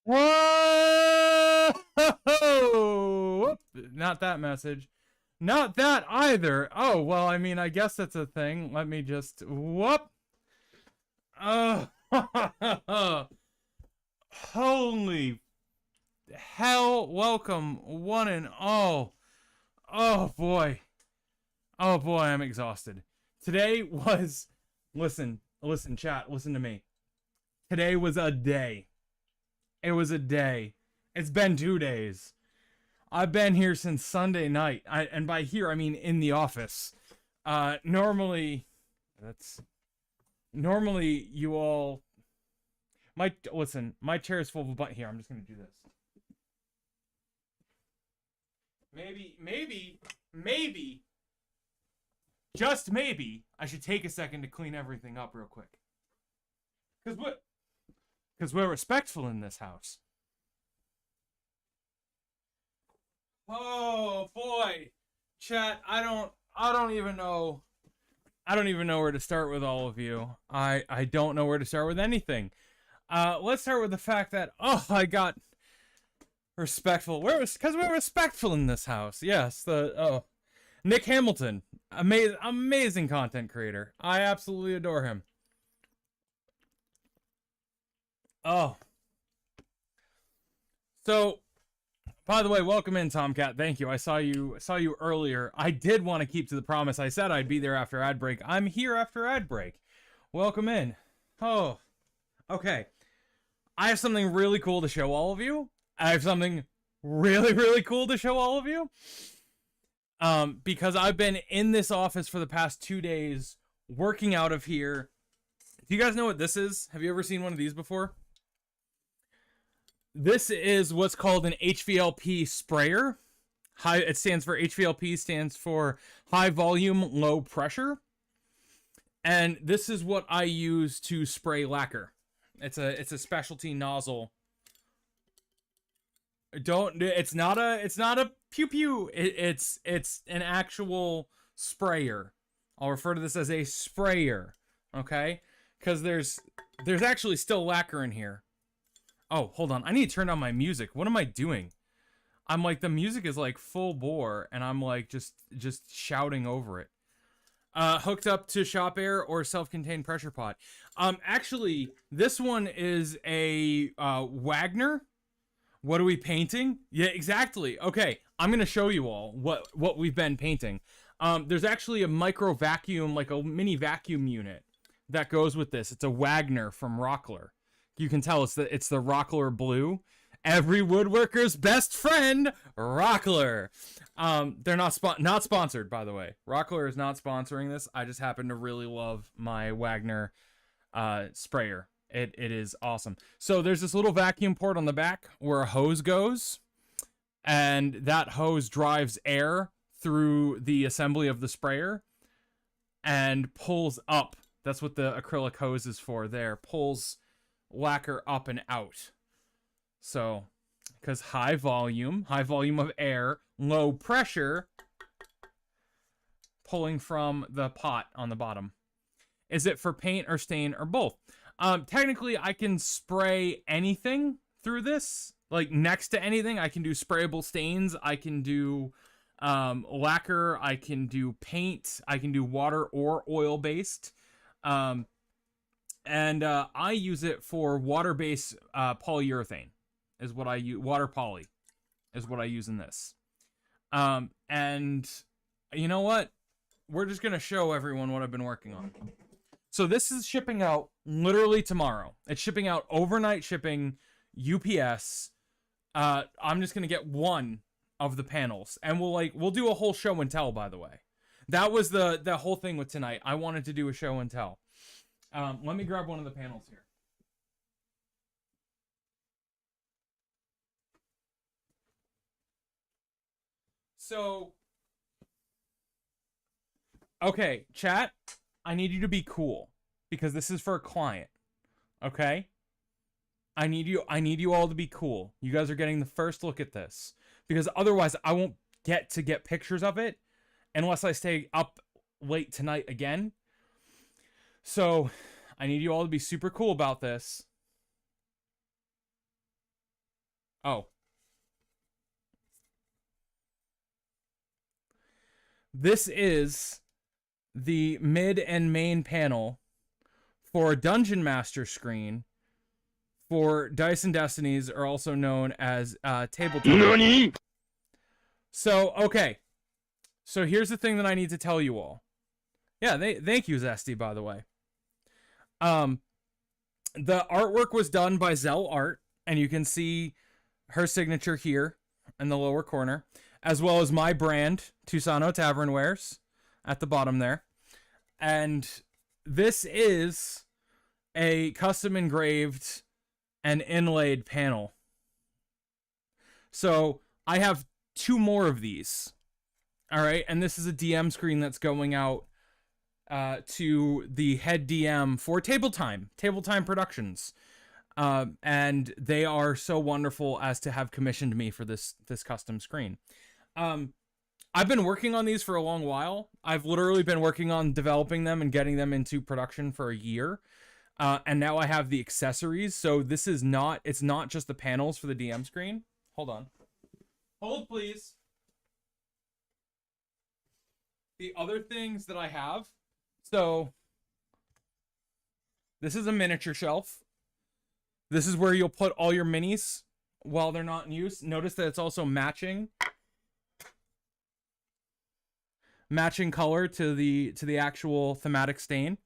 Whoa! Not that message. Not that either. Oh, well, I mean, I guess that's a thing. Let me just. Whoop! Oh. Holy hell. Welcome, one and all. Oh, boy. Oh, boy, I'm exhausted. Today was. Listen, chat, listen to me. Today was a day. It was a day. It's been 2 days. I've been here since Sunday night. And by here I mean in the office. Normally, that's normally you all. My chair is full of a butt here. I'm just gonna do this. Maybe, just maybe, I should take a second to clean everything up real quick. Cause what? Cause we're respectful in this house. Oh boy, chat. I don't even know. I don't even know where to start with all of you. I don't know where to start with anything. Let's start with the fact that I got respectful. We're respectful in this house. Yes, Nick Hamilton, amazing content creator. I absolutely adore him. Oh, so by the way, welcome in, Tomcat. Thank you. I saw you earlier. I did want to keep to the promise. I said I'd be there after ad break. I'm here after ad break. Welcome in. Oh, okay. I have something really cool to show all of you. I have something really, really cool to show all of you. Because I've been in this office for the past 2 days, working out of here. Do you guys know what this is? Have you ever seen one of these before? This is what's called an HVLP sprayer. It stands for HVLP, stands for high volume, low pressure. And this is what I use to spray lacquer. It's a specialty nozzle. It's not a pew pew. It's an actual sprayer. I'll refer to this as a sprayer, okay? Because there's actually still lacquer in here. Oh, hold on. I need to turn on my music. What am I doing? I'm like, the music is like full bore, and I'm like just shouting over it. Hooked up to Shop Air or self-contained pressure pot. Actually, this one is a Wagner. What are we painting? Yeah, exactly. Okay, I'm gonna show you all what we've been painting. There's actually a micro vacuum, like a mini vacuum unit that goes with this. It's a Wagner from Rockler. You can tell it's the Rockler blue. Every woodworker's best friend, Rockler. They're not sponsored, by the way. Rockler is not sponsoring this. I just happen to really love my Wagner sprayer. It is awesome. So there's this little vacuum port on the back where a hose goes, and that hose drives air through the assembly of the sprayer and pulls up. That's what the acrylic hose is for there. Pulls lacquer up and out. So, because high volume of air, low pressure, pulling from the pot on the bottom. Is it for paint or stain or both? Technically, I can spray anything through this. Like, next to anything, I can do sprayable stains. I can do lacquer. I can do paint. I can do water or oil-based. And I use it for water-based polyurethane. Is what I use. Water poly is what I use in this. And you know what? We're just going to show everyone what I've been working on. So this is shipping out literally tomorrow. It's shipping out overnight shipping, UPS. I'm just going to get one of the panels, and we'll do a whole show and tell, by the way. That was the whole thing with tonight. I wanted to do a show and tell. Let me grab one of the panels here. So, okay, chat, I need you to be cool because this is for a client. Okay? I need you all to be cool. You guys are getting the first look at this because otherwise I won't get pictures of it unless I stay up late tonight again. So, I need you all to be super cool about this. Oh. This is the mid and main panel for a Dungeon Master screen for Dice and Destinies, are also known as tabletop. NANI? So, okay. So here's the thing that I need to tell you all. Yeah, thank you, Zesty, by the way. The artwork was done by Zell Art, and you can see her signature here in the lower corner, as well as my brand, Tusano Tavern Wares, at the bottom there. And this is a custom engraved and inlaid panel. So I have 2 more of these. All right, and this is a DM screen that's going out to the head DM for Table Time Productions. And they are so wonderful as to have commissioned me for this custom screen. I've been working on these for a long while. I've literally been working on developing them and getting them into production for a year. And now I have the accessories. So this is it's not just the panels for the DM screen. Hold on. Hold, please. The other things that I have. So this is a miniature shelf. This is where you'll put all your minis while they're not in use. Notice that it's also matching color to the actual thematic stain.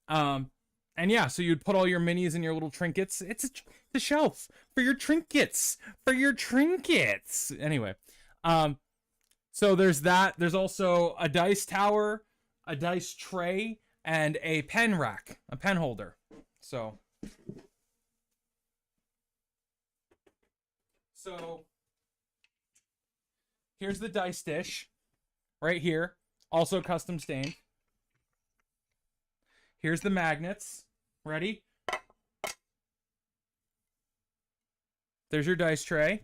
And yeah, so you'd put all your minis and your little trinkets. It's a shelf for your trinkets. Anyway, so there's that. There's also a dice tower, a dice tray, and a pen rack, a pen holder. So here's the dice dish right here, also custom stained. Here's the magnets. Ready? There's your dice tray.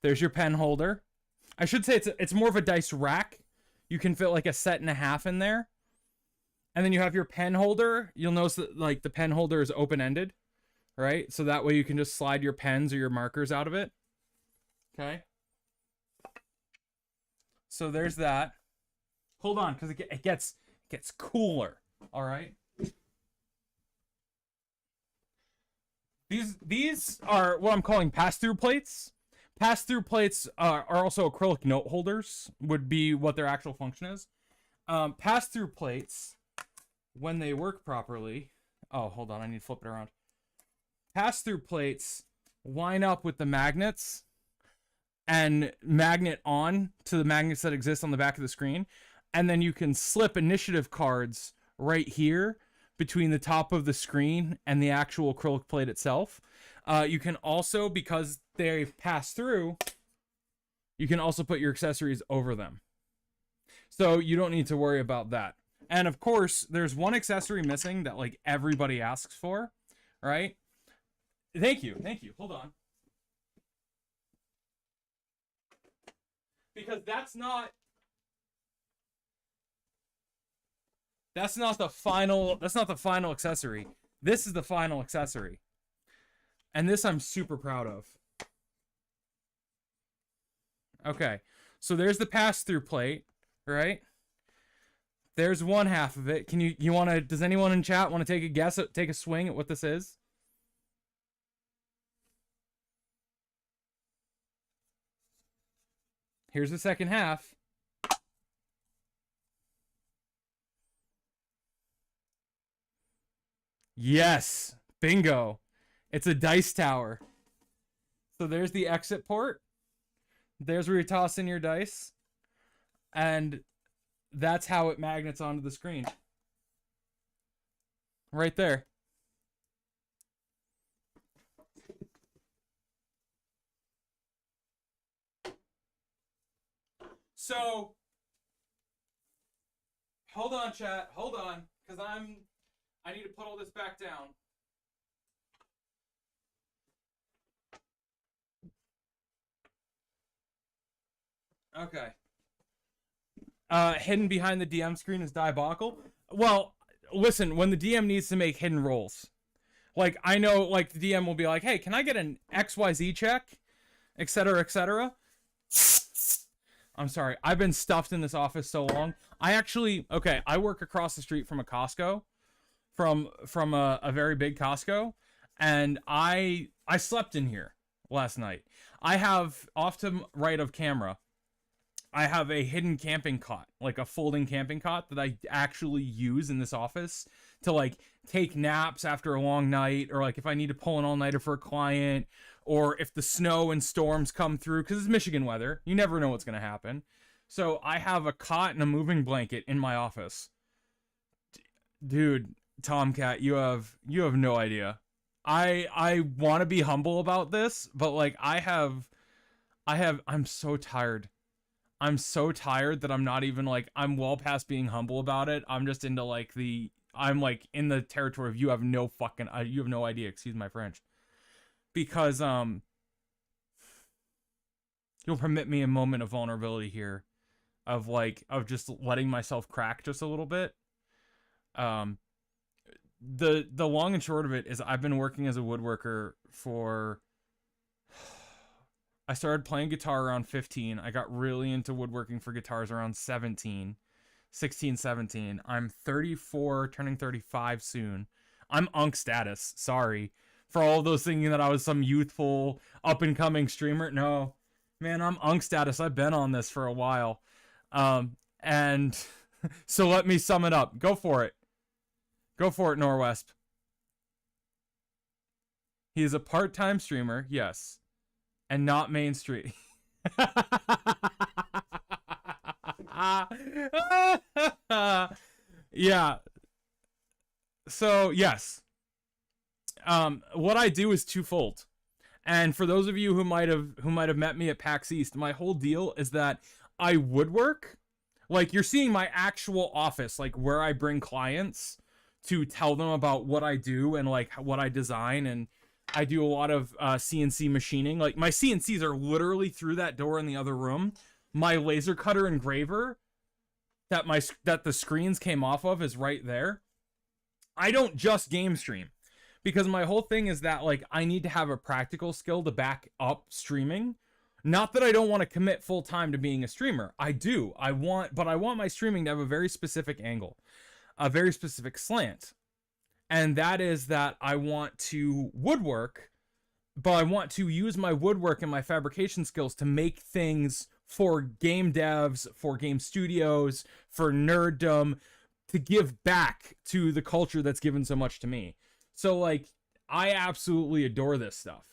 There's your pen holder. I should say it's more of a dice rack. You can fit like a set and a half in there. And then you have your pen holder. You'll notice that like the pen holder is open-ended, right? So that way you can just slide your pens or your markers out of it. Okay. So there's that. Hold on, because it gets cooler. All right. These are what I'm calling pass-through plates. Pass-through plates are also acrylic note holders, would be what their actual function is. Pass-through plates, when they work properly... Oh, hold on, I need to flip it around. Pass-through plates line up with the magnets and magnet on to the magnets that exist on the back of the screen. And then you can slip initiative cards right here between the top of the screen and the actual acrylic plate itself. You can also, because they pass through, you can also put your accessories over them. So you don't need to worry about that. And of course, there's one accessory missing that like everybody asks for, right? Thank you. Hold on. Because that's not the final accessory. This is the final accessory. And this I'm super proud of. Okay. So there's the pass-through plate, right? There's one half of it. Does anyone in chat want to take a guess, take a swing at what this is? Here's the second half. Yes, bingo. It's a dice tower. So there's the exit port. There's where you toss in your dice. And that's how it magnets onto the screen. Right there. So, hold on, chat. Hold on, because I need to put all this back down. Okay. Hidden behind the DM screen is diabolical. Well, listen, when the DM needs to make hidden rolls, Like, I know, like, the DM will be like, hey, can I get an XYZ check? Etc., etc. I'm sorry. I've been stuffed in this office so long. I work across the street from a Costco, from a very big Costco, and I slept in here last night. I have, off to right of camera, I have a hidden camping cot, like a folding camping cot that I actually use in this office to like take naps after a long night, or like if I need to pull an all-nighter for a client, or if the snow and storms come through, because it's Michigan weather, you never know what's going to happen. So I have a cot and a moving blanket in my office. Dude, Tomcat, you have no idea. I want to be humble about this, but like I'm so tired. I'm so tired that I'm not even like, I'm well past being humble about it. I'm just into like I'm like in the territory of you have no idea, excuse my French. Because you'll permit me a moment of vulnerability here, of just letting myself crack just a little bit. The long and short of it is I've been working as a woodworker for, I started playing guitar around 15. I got really into woodworking for guitars around 16, 17. I'm 34, turning 35 soon. I'm unk status. Sorry for all those thinking that I was some youthful up and coming streamer. No, man, I'm unk status. I've been on this for a while. And so let me sum it up. Go for it. Go for it, Norwesp. He is a part-time streamer, yes, and not mainstream. Yeah. So, yes. What I do is twofold. And for those of you who might have met me at PAX East, my whole deal is that I woodwork. Like, you're seeing my actual office, like where I bring clients to tell them about what I do and like what I design, and I do a lot of CNC machining. Like, my CNCs are literally through that door in the other room. My laser cutter engraver that the screens came off of is right there. I don't just game stream, because my whole thing is that like I need to have a practical skill to back up streaming. Not that I don't want to commit full time to being a streamer. I do. But I want my streaming to have a very specific angle, a very specific slant. And that is that I want to woodwork, but I want to use my woodwork and my fabrication skills to make things for game devs, for game studios, for nerddom, to give back to the culture that's given so much to me. So like, I absolutely adore this stuff.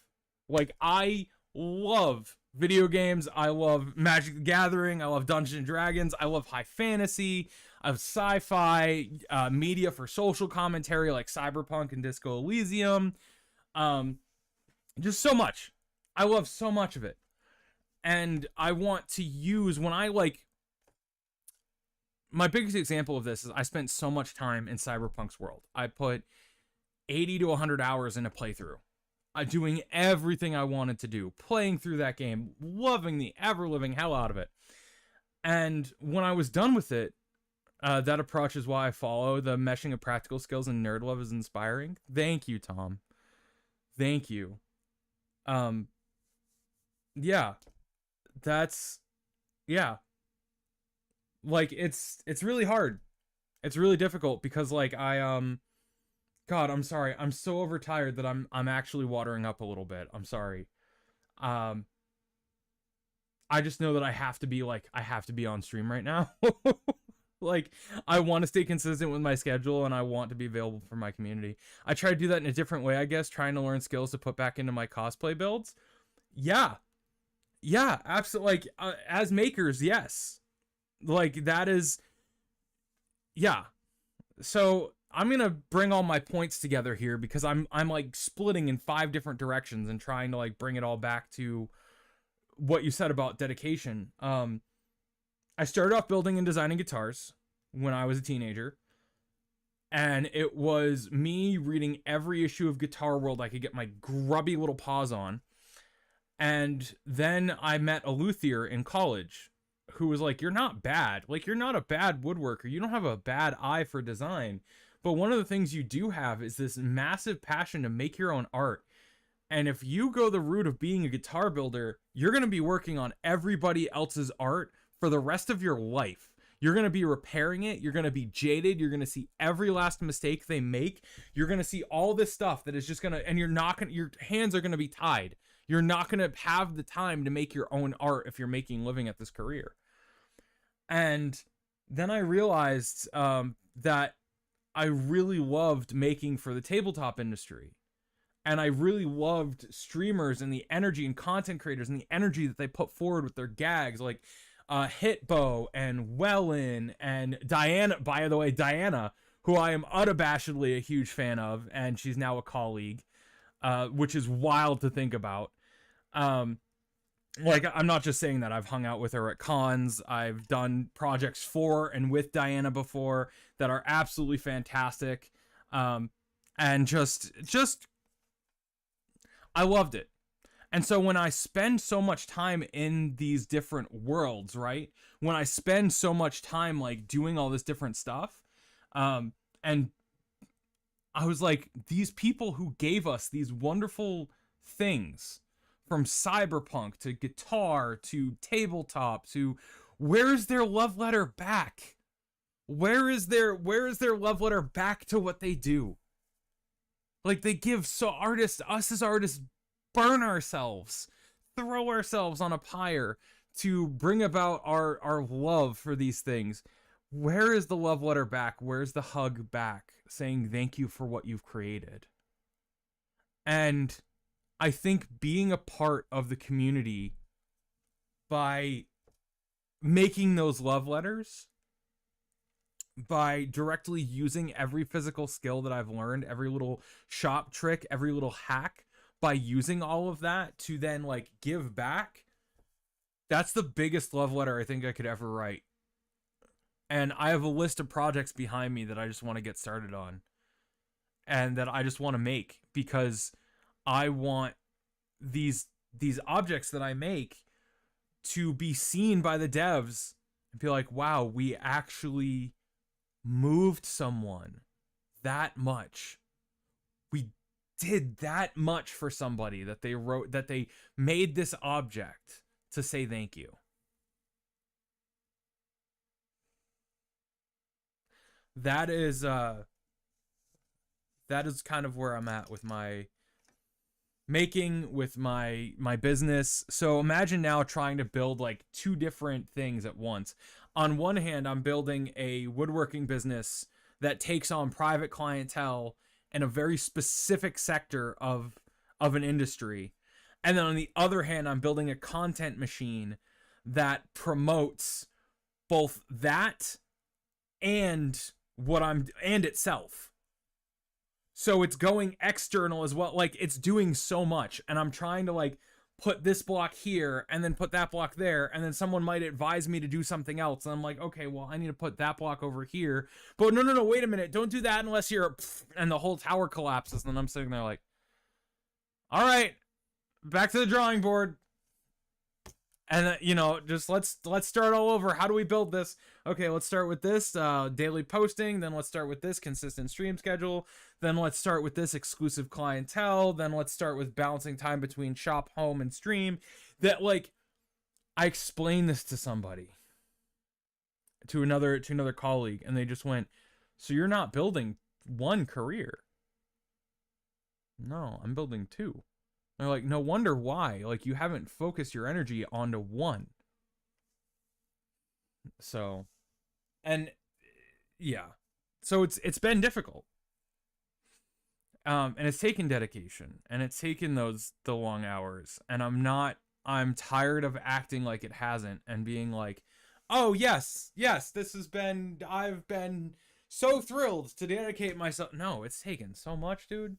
Like, I love video games. I love Magic the Gathering. I love Dungeons and Dragons. I love high fantasy. I have sci-fi, media for social commentary like Cyberpunk and Disco Elysium. Just so much. I love so much of it. And I want to use, when I like, my biggest example of this is I spent so much time in Cyberpunk's world. I put 80 to 100 hours in a playthrough. Doing everything I wanted to do, playing through that game, loving the ever-living hell out of it. And when I was done with it, that approach is why I follow. The meshing of practical skills and nerd love is inspiring. Thank you, Tom. Thank you. Yeah. Yeah. Like, it's really hard. It's really difficult because like God, I'm sorry. I'm so overtired that I'm actually watering up a little bit. I'm sorry. I just know that I have to be on stream right now. Like, I want to stay consistent with my schedule, and I want to be available for my community. I try to do that in a different way, I guess, trying to learn skills to put back into my cosplay builds. Yeah, absolutely. Like, as makers, yes. Like, that is, yeah. So I'm going to bring all my points together here, because I'm like splitting in 5 different directions and trying to like bring it all back to what you said about dedication. I started off building and designing guitars when I was a teenager, and it was me reading every issue of Guitar World I could get my grubby little paws on. And then I met a luthier in college who was like, you're not bad. Like, you're not a bad woodworker. You don't have a bad eye for design, But one of the things you do have is this massive passion to make your own art. And if you go the route of being a guitar builder, you're going to be working on everybody else's art for the rest of your life. You're going to be repairing it. You're going to be jaded. You're going to see every last mistake they make. You're going to see all this stuff that is just going to, and you're not going to, your hands are going to be tied. You're not going to have the time to make your own art if you're making a living at this career. And then I realized that I really loved making for the tabletop industry. And I really loved streamers and the energy, and content creators and the energy that they put forward with their gags, like Hitbo and Wellen and Diana. By the way, Diana, who I am unabashedly a huge fan of, and she's now a colleague, which is wild to think about. Like, I'm not just saying that. I've hung out with her at cons. I've done projects for and with Diana before that are absolutely fantastic. And just I loved it. And so when I spend so much time in these different worlds, right? When I spend so much time like doing all this different stuff, and I was like, these people who gave us these wonderful things, from cyberpunk to guitar to tabletop to, where's their love letter back? Where is their love letter back to what they do? Like, they give us as artists, burn ourselves, throw ourselves on a pyre to bring about our love for these things. Where is the love letter back? Where's the hug back saying thank you for what you've created? And I think being a part of the community by making those love letters, by directly using every physical skill that I've learned, every little shop trick, every little hack, by using all of that to then like give back, that's the biggest love letter I think I could ever write. And I have a list of projects behind me that I just want to get started on and that I just want to make, because I want these objects that I make to be seen by the devs and be like, wow, we actually moved someone that much. We did that much for somebody, that they made this object to say thank you. That is kind of where I'm at with my making, with my business. So imagine now trying to build like two different things at once. On one hand, I'm building a woodworking business that takes on private clientele in a very specific sector of an industry. And then on the other hand, I'm building a content machine that promotes both that and and itself. So it's going external as well. Like, it's doing so much, and I'm trying to like put this block here and then put that block there, and then someone might advise me to do something else, and I'm like, okay, well, I need to put that block over here. But no, wait a minute, don't do that unless you're, and the whole tower collapses. And then I'm sitting there like, all right, back to the drawing board. And just let's start all over. How do we build this? Okay, let's start with this daily posting. Then let's start with this consistent stream schedule. Then let's start with this exclusive clientele. Then let's start with balancing time between shop, home, and stream. That, like, I explained this to somebody, to another colleague, and they just went, "So you're not building one career?" No, I'm building two. They're like, no wonder why. Like, you haven't focused your energy onto one. So, and yeah, so it's been difficult. And it's taken dedication, and it's taken the long hours, and I'm tired of acting like it hasn't and being like, oh yes, I've been so thrilled to dedicate myself. No, it's taken so much, dude.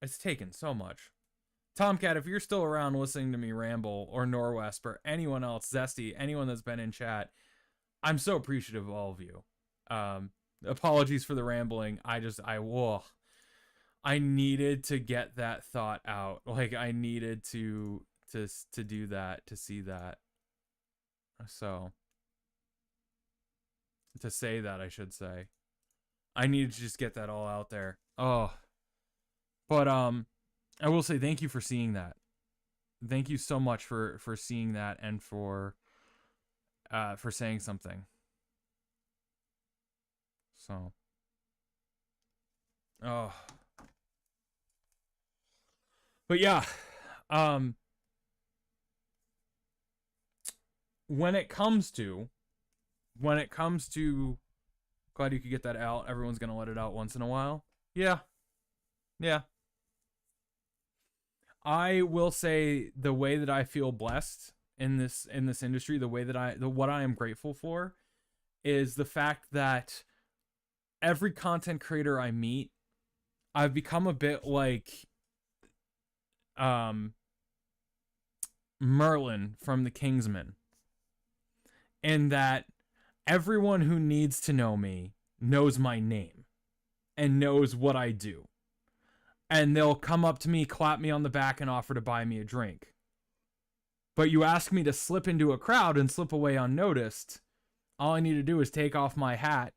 It's taken so much. Tomcat, if you're still around listening to me ramble, or Norwest, or anyone else, Zesty, anyone that's been in chat, I'm so appreciative of all of you. Apologies for the rambling. I needed to get that thought out. Like, I needed to do that, to see that. So, to say that, I should say. I needed to just get that all out there. Oh, but I will say thank you for seeing that. Thank you so much for seeing that and for saying something. So, oh, but yeah, um, when it comes to glad you could get that out. Everyone's gonna let it out once in a while. Yeah, yeah. I will say the way that I feel blessed in this industry, the way that what I am grateful for is the fact that every content creator I meet, I've become a bit like um Merlin from the Kingsman, in that everyone who needs to know me knows my name and knows what I do. And they'll come up to me, clap me on the back, and offer to buy me a drink. But you ask me to slip into a crowd and slip away unnoticed, all I need to do is take off my hat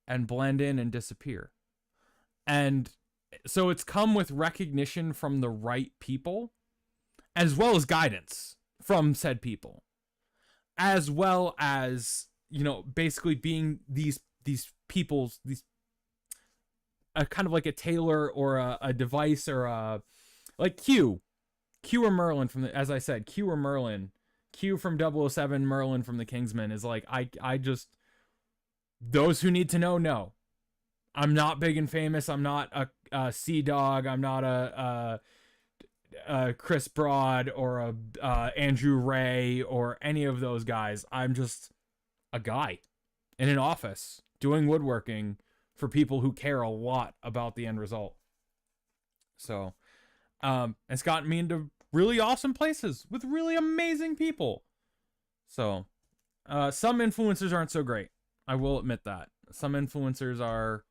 and blend in and disappear. And so it's come with recognition from the right people, as well as guidance from said people, as well as, you know, basically being these people's, these a kind of like a tailor or a device or a, like Q or Merlin from the, as I said, Q or Merlin, Q from 007, Merlin from the Kingsman is like, I just, those who need to know. I'm not big and famous. I'm not a Sea Dog. I'm not a Chris Broad or a Andrew Ray or any of those guys. I'm just a guy in an office doing woodworking for people who care a lot about the end result. So, it's gotten me into really awesome places with really amazing people. So, some influencers aren't so great. I will admit that. Some influencers are...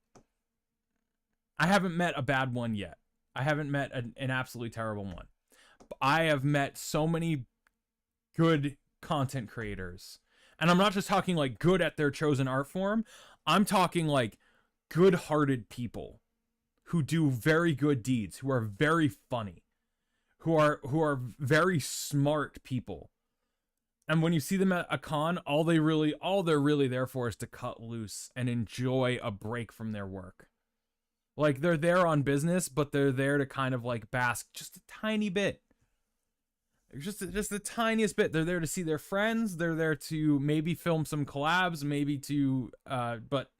I haven't met a bad one yet. I haven't met an absolutely terrible one. I have met so many good content creators. And I'm not just talking like good at their chosen art form. I'm talking like good-hearted people who do very good deeds, who are very funny, who are very smart people. And when you see them at a con, all they're really there for is to cut loose and enjoy a break from their work. Like, they're there on business, but they're there to kind of like bask just a tiny bit. Just the tiniest bit. They're there to see their friends. They're there to maybe film some collabs, maybe to but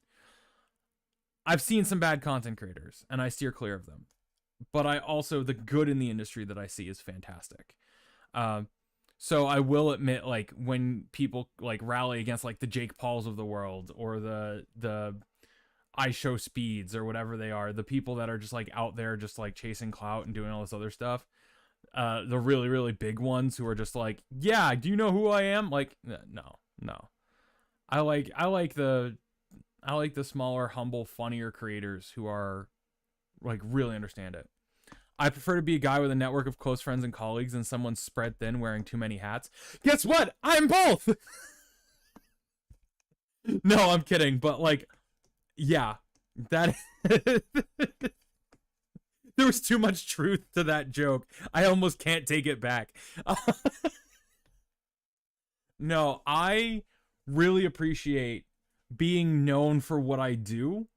I've seen some bad content creators, and I steer clear of them. But I also, the good in the industry that I see is fantastic. So I will admit, like, when people like rally against like the Jake Pauls of the world or the IShowSpeeds or whatever they are, the people that are just like out there just like chasing clout and doing all this other stuff, the really, really big ones who are just like, yeah, do you know who I am? Like, no. I like the smaller, humble, funnier creators who are like really understand it. I prefer to be a guy with a network of close friends and colleagues than someone spread thin wearing too many hats. Guess what? I'm both. No, I'm kidding, but like, yeah, that there was too much truth to that joke. I almost can't take it back. No, I really appreciate being known for what I do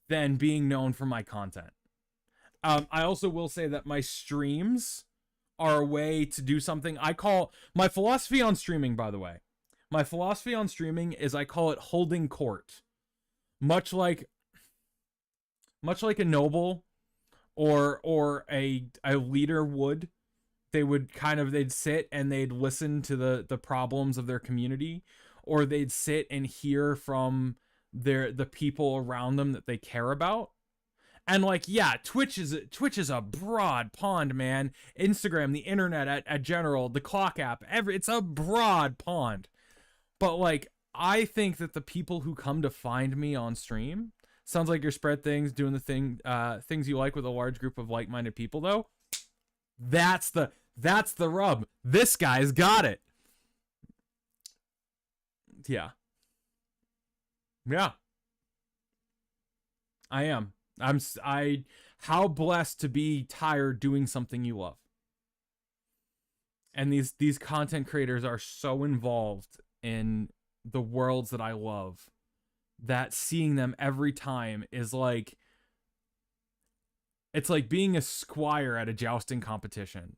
than being known for my content. I also will say that my streams are a way to do something I call my philosophy on streaming, by the way. My philosophy on streaming is I call it holding court. Much like a noble or a leader would. They'd sit and they'd listen to the problems of their community, or they'd sit and hear from the people around them that they care about. And like, yeah, Twitch is a broad pond, man. Instagram, the internet at general, the clock app, it's a broad pond. But like, I think that the people who come to find me on stream, sounds like you're spread things, doing the things you like with a large group of like-minded people, though. That's the rub. This guy's got it. Yeah. I am. I how blessed to be tired doing something you love. And these content creators are so involved in the worlds that I love that seeing them every time is like, it's like being a squire at a jousting competition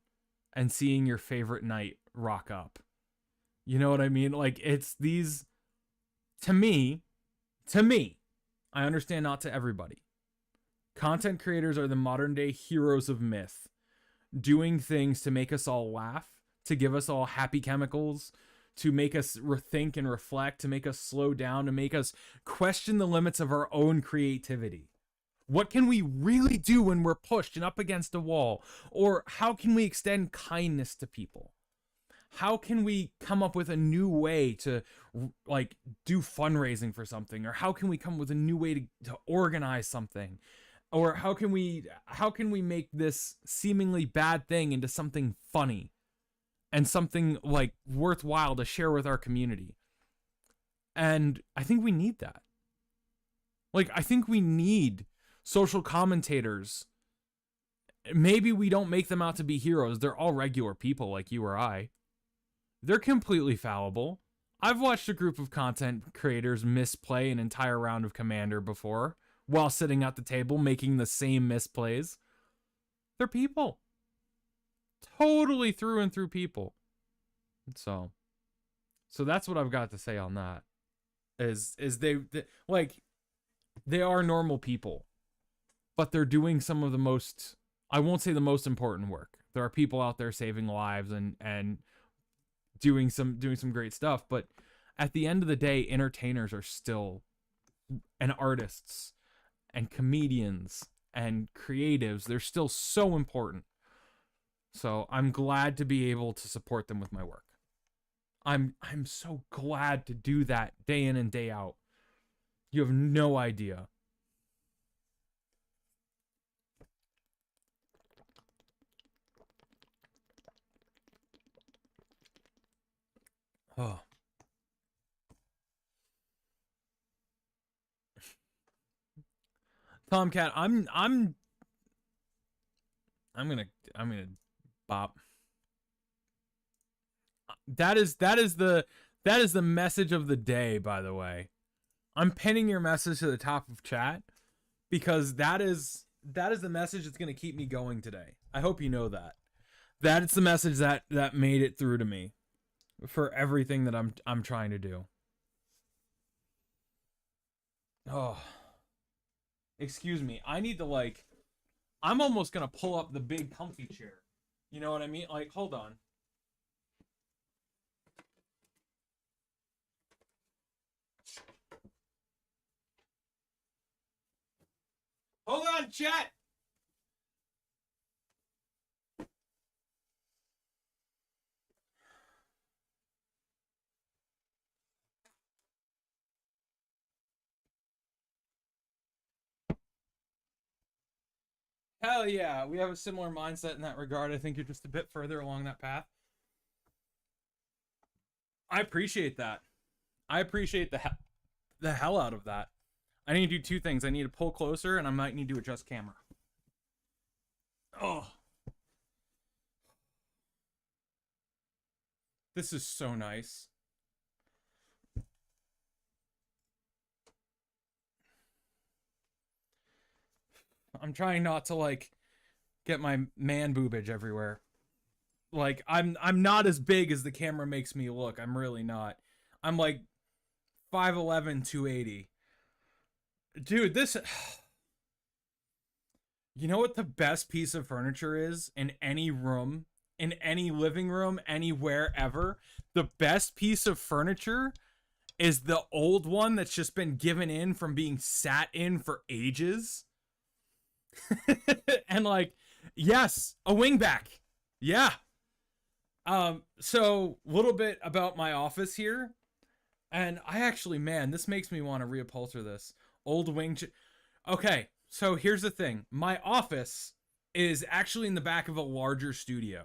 and seeing your favorite knight rock up. You know what I mean? Like, it's these, to me, I understand not to everybody. Content creators are the modern day heroes of myth, doing things to make us all laugh, to give us all happy chemicals, to make us rethink and reflect, to make us slow down, to make us question the limits of our own creativity. What can we really do when we're pushed and up against a wall? Or how can we extend kindness to people? How can we come up with a new way to like do fundraising for something? Or how can we come up with a new way to organize something? Or how can we make this seemingly bad thing into something funny and something like worthwhile to share with our community? And I think we need that. Like, I think we need social commentators. Maybe we don't make them out to be heroes. They're all regular people like you or I. They're completely fallible. I've watched a group of content creators misplay an entire round of Commander before while sitting at the table making the same misplays. They're people. Totally through and through people. So that's what I've got to say on that. Is they like, they are normal people, but they're doing some of the most, I won't say the most important work. There are people out there saving lives and doing some great stuff, but at the end of the day, entertainers are still, and artists and comedians and creatives, they're still so important. So I'm glad to be able to support them with my work. I'm so glad to do that day in and day out. You have no idea. Oh. Tomcat, I'm gonna bop. That is the message of the day, by the way. I'm pinning your message to the top of chat because that is the message that's gonna keep me going today. I hope you know that. That is the message that made it through to me for everything that I'm trying to do. Oh. Excuse me. I need to, like, I'm almost gonna pull up the big comfy chair. You know what I mean? Like, hold on. Hold on, chat. Hell yeah, we have a similar mindset in that regard. I think you're just a bit further along that path. I appreciate that. I appreciate the hell out of that. I need to do two things. I need to pull closer, and I might need to adjust camera. Oh. This is so nice. I'm trying not to, like, get my man boobage everywhere. Like, I'm not as big as the camera makes me look. I'm really not. I'm like 5'11", 280. Dude, this... You know what the best piece of furniture is in any room, in any living room, anywhere ever? The best piece of furniture is the old one that's just been given in from being sat in for ages. And, like, yes, a wingback. Yeah. So little bit about my office here. And I actually, man, this makes me want to reupholster this. Old wing. Okay, so here's the thing. My office is actually in the back of a larger studio.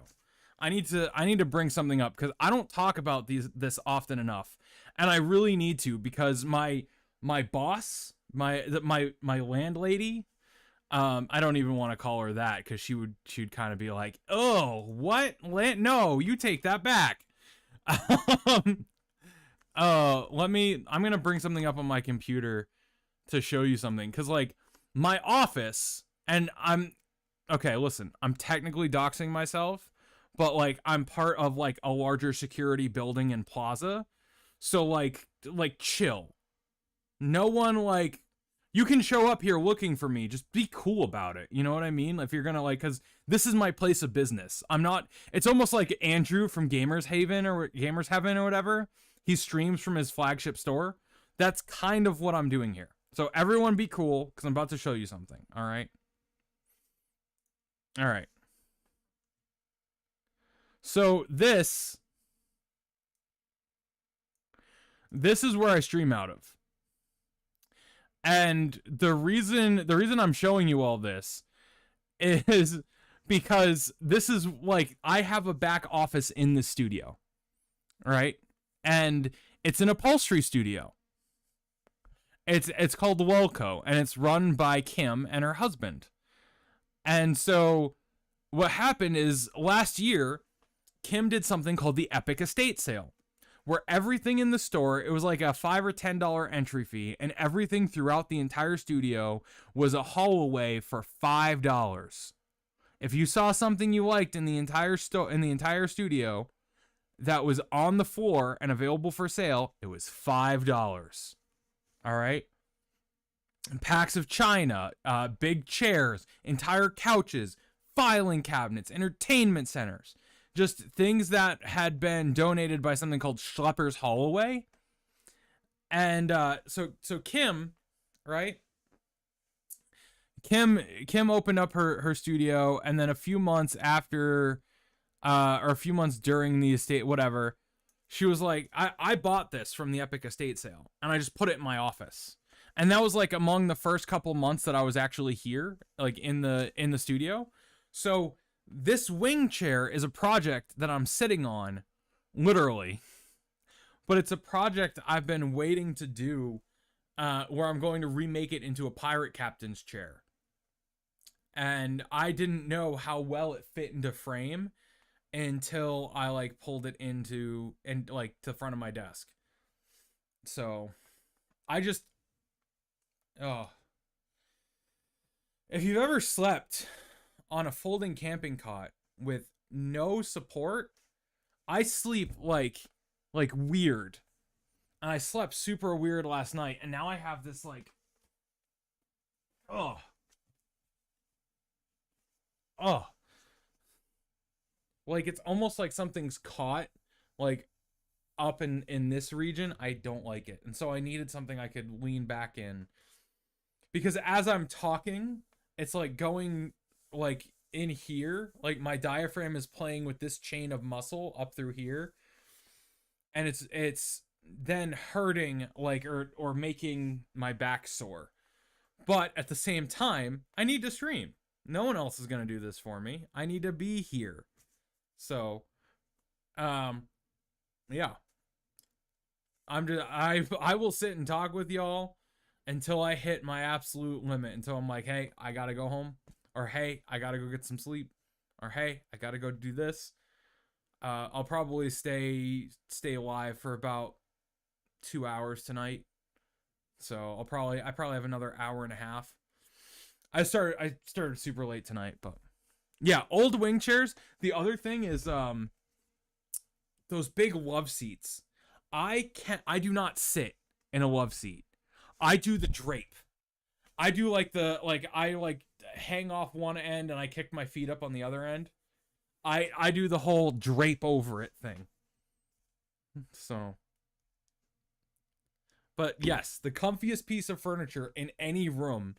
I need to bring something up because I don't talk about this often enough. And I really need to, because my boss, my landlady. I don't even want to call her that because she'd kind of be like, oh, what? No, you take that back. I'm gonna bring something up on my computer to show you something, because like my office, and okay, listen, I'm technically doxing myself, but like I'm part of like a larger security building and plaza, so like chill. No one like, you can show up here looking for me, just be cool about it, you know what I mean? If you're gonna like, because this is my place of business. I'm not, it's almost like Andrew from Gamers Heaven or whatever. He streams from his flagship store. That's kind of what I'm doing here. So everyone be cool, because I'm about to show you something. All right. All right. So this is where I stream out of. And the reason I'm showing you all this is because this is like, I have a back office in the studio. Right? And it's an upholstery studio. It's called Wellco, and it's run by Kim and her husband. And so what happened is last year, Kim did something called the Epic Estate Sale, where everything in the store, it was like a $5 or $10 entry fee, and everything throughout the entire studio was a haul away for $5. If you saw something you liked in the entire studio that was on the floor and available for sale, it was $5. All right. Packs of china, big chairs, entire couches, filing cabinets, entertainment centers, just things that had been donated by something called Schlepper's Haulaway. And so Kim, right? Kim opened up her studio, and then a few months after, or a few months during the estate, whatever, she was like, I bought this from the Epic Estate Sale, and I just put it in my office. And that was like among the first couple months that I was actually here, like in the studio. So this wing chair is a project that I'm sitting on, literally. But it's a project I've been waiting to do, where I'm going to remake it into a pirate captain's chair. And I didn't know how well it fit into frame until I like pulled it into to the front of my desk. So I just, if you've ever slept on a folding camping cot with no support, I sleep like weird. And I slept super weird last night, and now I have this like, like it's almost like something's caught like up in this region. I don't like it. And so I needed something I could lean back in, because as I'm talking, it's like going like in here, like my diaphragm is playing with this chain of muscle up through here, and it's then hurting, like, or making my back sore. But at the same time, I need to stream. No one else is going to do this for me. I need to be here. So, yeah. I will sit and talk with y'all until I hit my absolute limit, until I'm like, hey, I got to go home, or hey, I got to go get some sleep, or hey, I got to go do this. I'll probably stay alive for about 2 hours tonight. So I probably have another hour and a half. I started super late tonight, but yeah, old wing chairs. The other thing is those big love seats. I do not sit in a love seat. I do the drape. I do I hang off one end and I kick my feet up on the other end. I do the whole drape over it thing. So, but yes, the comfiest piece of furniture in any room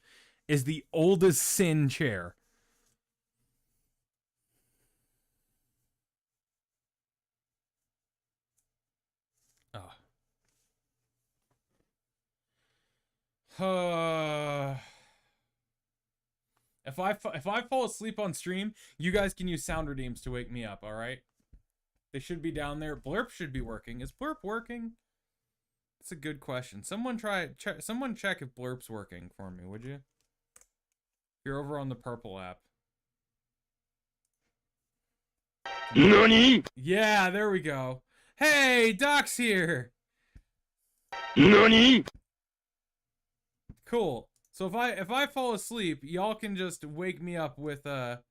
is the oldest sin chair. If I fall asleep on stream, you guys can use sound redeems to wake me up, all right? They should be down there. Blurp should be working. Is Blurp working? That's a good question. Someone check if Blurp's working for me, would you? You're over on the purple app. NANI? Yeah, there we go. Hey, Doc's here. NANI? Cool. So if I fall asleep, y'all can just wake me up with sound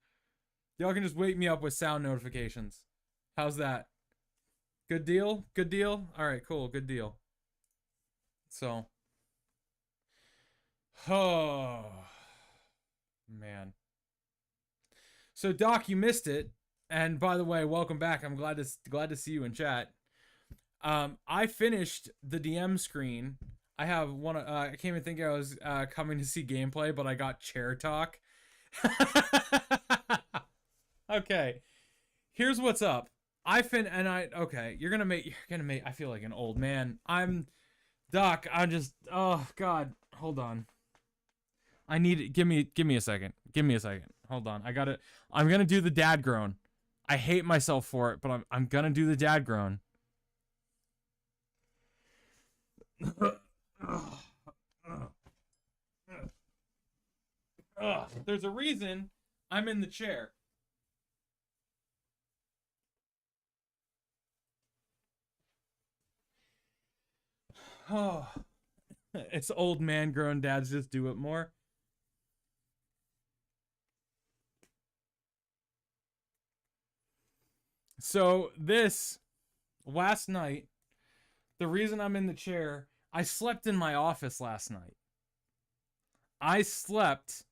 notifications. How's that? Good deal? Good deal? Alright, cool, good deal. So, oh man. So Doc, you missed it. And by the way, welcome back. I'm glad to see you in chat. I finished the DM screen. I have one. I can't even think I was coming to see gameplay, but I got chair talk. Okay, here's what's up. Okay, you're gonna make. I feel like an old man. Doc. Oh God, hold on. I need it. Give me a second. Give me a second. Hold on. I'm gonna do the dad groan. I hate myself for it, but I'm gonna do the dad groan. There's a reason I'm in the chair. Oh, it's old man grown dads just do it more. So this last night, the reason I'm in the chair, I slept in my office last night. I slept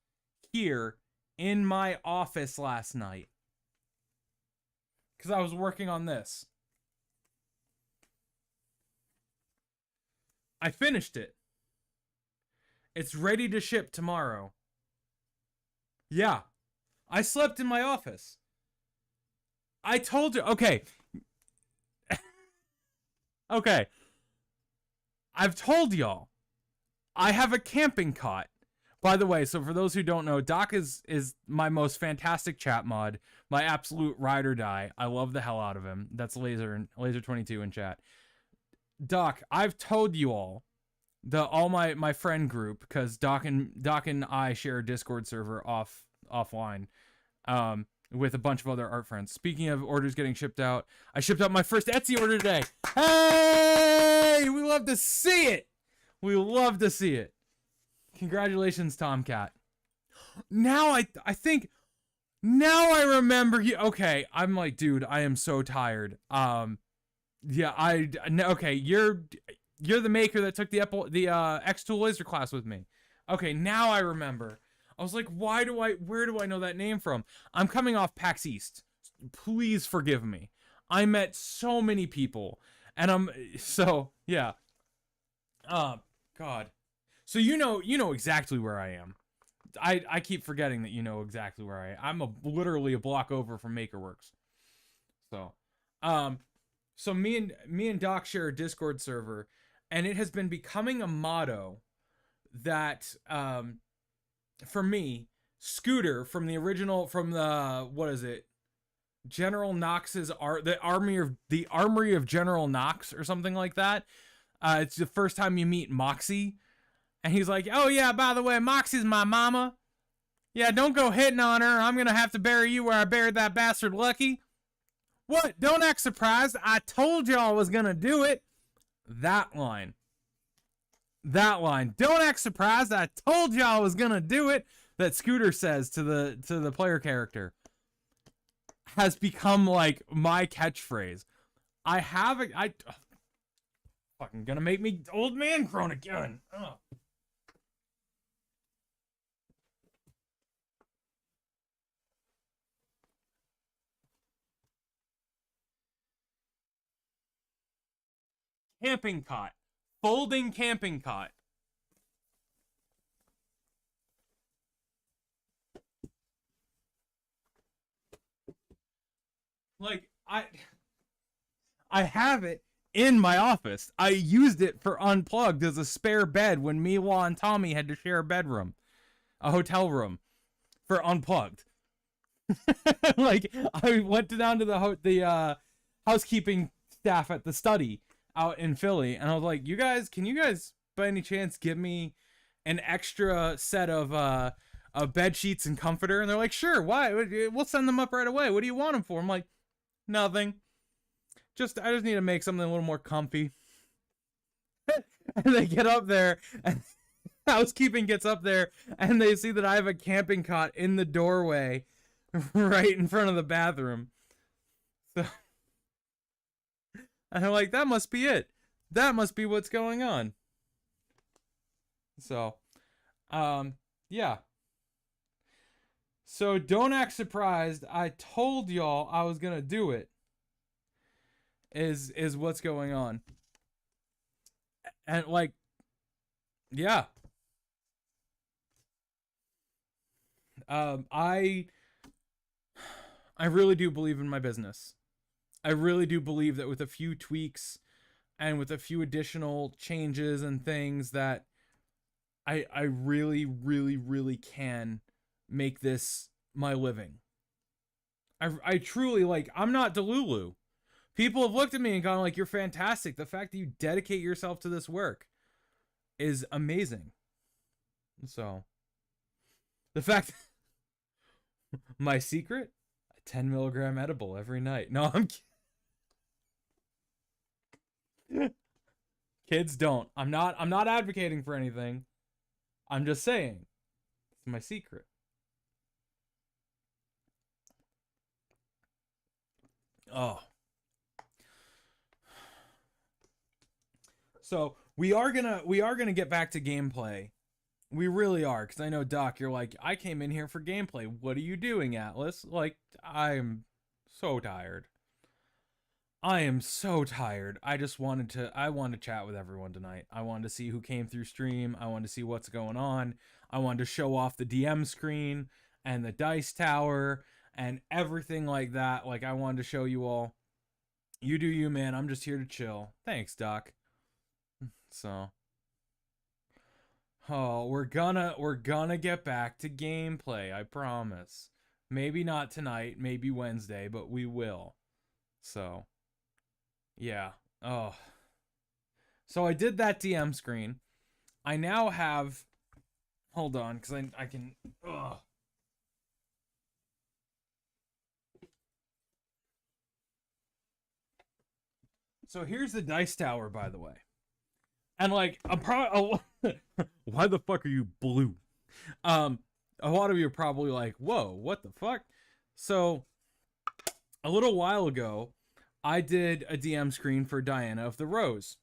here in my office last night because I was working on this. I finished it. It's ready to ship tomorrow. Yeah. I slept in my office. I told you. Okay. Okay. I've told y'all. I have a camping cot. By the way, so for those who don't know, Doc is my most fantastic chat mod. My absolute ride or die. I love the hell out of him. That's Laser22 in chat. Doc, I've told you all my friend group, because Doc and I share a Discord server offline. With a bunch of other art friends. Speaking of orders getting shipped out, I shipped out my first Etsy order today. Hey, we love to see it. We love to see it. Congratulations, Tomcat. Now I think now I remember you. Okay, I'm like, dude, I am so tired. Yeah, okay, you're the maker that took the X-Tool laser class with me. Okay, now I remember. I was like, where do I know that name from? I'm coming off PAX East. Please forgive me. I met so many people. And yeah. God. So you know exactly where I am. I keep forgetting that you know exactly where I am. I'm literally a block over from MakerWorks. So me and Doc share a Discord server, and it has been becoming a motto that for me, Scooter from the what is it? General Knox's the Armory of General Knox or something like that. It's the first time you meet Moxie, and he's like, "Oh yeah, by the way, Moxie's my mama. Yeah, don't go hitting on her. I'm gonna have to bury you where I buried that bastard Lucky." What? Don't act surprised. I told y'all I was gonna do it. That line. Don't act surprised. I told y'all I was gonna do it. That Scooter says to the player character has become like my catchphrase. Fucking gonna make me old man grown again. Ugh. Camping cot. Folding camping cot. Like, I have it in my office. I used it for Unplugged as a spare bed when Miwa and Tommy had to share a hotel room for Unplugged. Like, I went down to the housekeeping staff at the study out in Philly, and I was like, can you guys by any chance give me an extra set of bed sheets and comforter? And they're like, sure, why? We'll send them up right away. What do you want them for? I'm like, nothing. I just need to make something a little more comfy. And they get up there, and housekeeping gets up there, and they see that I have a camping cot in the doorway right in front of the bathroom. So, and I'm like, that must be it. That must be what's going on. So, yeah. So don't act surprised. I told y'all I was gonna do it. Is what's going on. And like, yeah. I really do believe in my business. I really do believe that with a few tweaks and with a few additional changes and things that I really, really, really can make this my living. I truly, like, I'm not Delulu. People have looked at me and gone like, you're fantastic. The fact that you dedicate yourself to this work is amazing. So, the fact, my secret, a 10 milligram edible every night. No, I'm kidding. Kids don't. I'm not advocating for anything. I'm just saying. It's my secret. Oh. So we are gonna get back to gameplay. We really are, because I know, Doc, you're like, I came in here for gameplay. What are you doing, Atlas? Like, I'm so tired. I am so tired. I wanted to chat with everyone tonight. I wanted to see who came through stream. I wanted to see what's going on. I wanted to show off the DM screen and the dice tower and everything like that. Like, I wanted to show you all. You do you, man. I'm just here to chill. Thanks, Doc. So, oh, we're gonna get back to gameplay, I promise. Maybe not tonight, maybe Wednesday, but we will. So, yeah. Oh. So I did that DM screen. I now have, hold on, because I can, ugh. So here's the dice tower, by the way. And like, I'm probably, why the fuck are you blue? A lot of you are probably like, whoa, what the fuck? So, a little while ago, I did a DM screen for Diana of the Rose.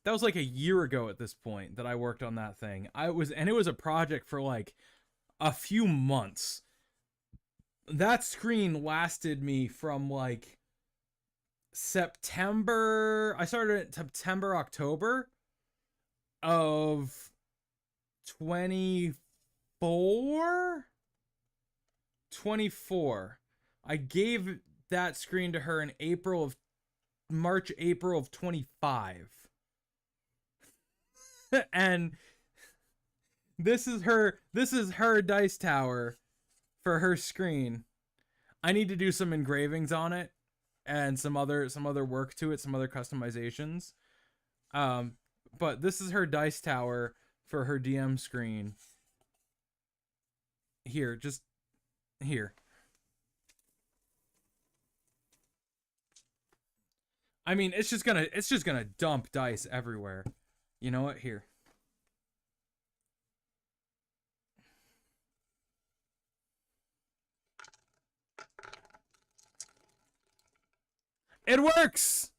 That was like a year ago at this point that I worked on that thing. It was a project for like a few months. That screen lasted me from like September. I started in September, October of 24. I gave that screen to her in March, April of 25. And this is her dice tower for her screen. I need to do some engravings on it and some other work to it, some other customizations. But this is her dice tower for her DM screen. Here. I mean, it's just gonna dump dice everywhere. You know what? Here. It works!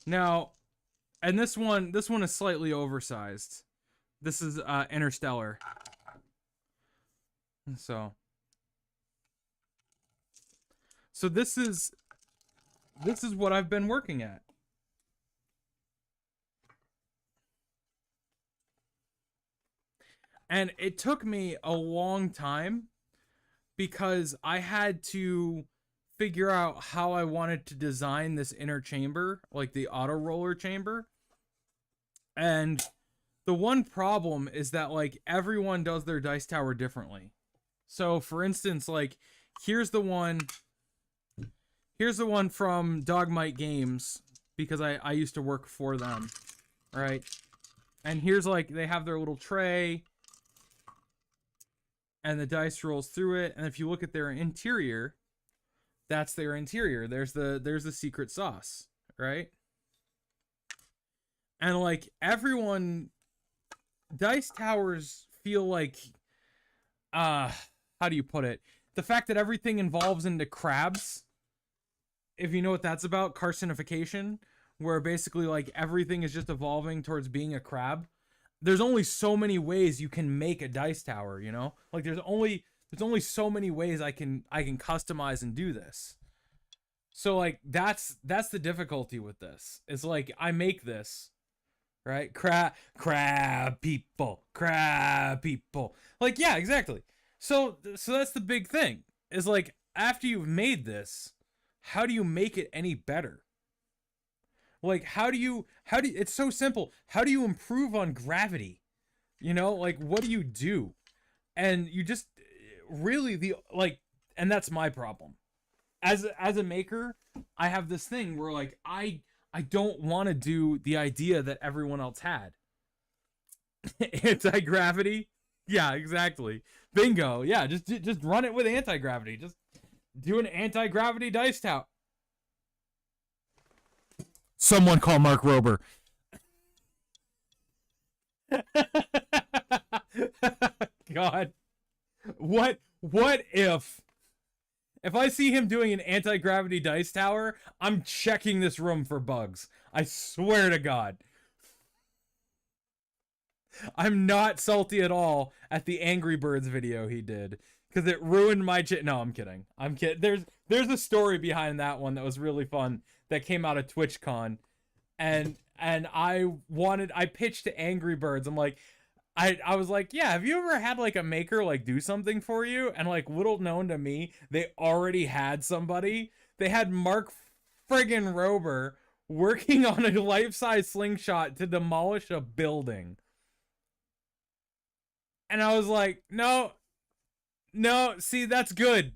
Now, and this one is slightly oversized. This is Interstellar. So this is what I've been working at. And it took me a long time because I had to figure out how I wanted to design this inner chamber, like the auto roller chamber. And the one problem is that like everyone does their dice tower differently. So for instance, like here's the one here's the one from Dogmite Games, because I used to work for them, right? And here's like, they have their little tray, and the dice rolls through it, and if you look at their interior, that's their interior. There's the secret sauce, right? And like everyone, dice towers feel like, how do you put it? The fact that everything evolves into crabs, if you know what that's about, carcinification, where basically like everything is just evolving towards being a crab. There's only so many ways you can make a dice tower, you know? Like there's only so many ways I can customize and do this. So like that's the difficulty with this. It's like I make this, right? Crab people. Like yeah, exactly. So that's the big thing. Is like after you've made this, how do you make it any better? Like how do you it's so simple. How do you improve on gravity? You know, like what do you do? And you just really and that's my problem. As a maker, I have this thing where like I don't want to do the idea that everyone else had. Anti-gravity? Yeah, exactly. Bingo. Yeah, just run it with anti-gravity. Just do an anti-gravity dice tower. Someone call Mark Rober. God. What if I see him doing an anti-gravity dice tower, I'm checking this room for bugs. I swear to God. I'm not salty at all at the Angry Birds video he did, because it ruined my No, I'm kidding. I'm kidding. There's a story behind that one that was really fun that came out of TwitchCon, and I pitched to Angry Birds. I'm like, I was like, yeah, have you ever had like a maker like do something for you? And like little known to me, they already had somebody. They had Mark friggin' Rober working on a life-size slingshot to demolish a building. And I was like, no, see, that's good.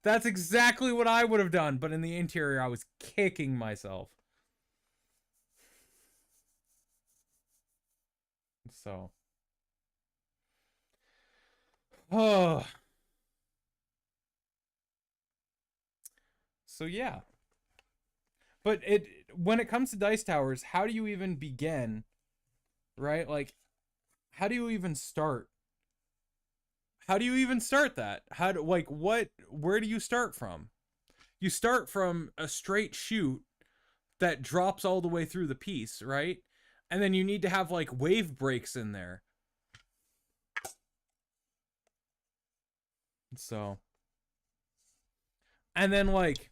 That's exactly what I would have done. But in the interior, I was kicking myself. So. Oh. So yeah. But when it comes to dice towers, how do you even begin? Right? Like, how do you even start? How do you even start that? Where do you start from? You start from a straight chute that drops all the way through the piece, right? And then you need to have like wave breaks in there. So, and then like,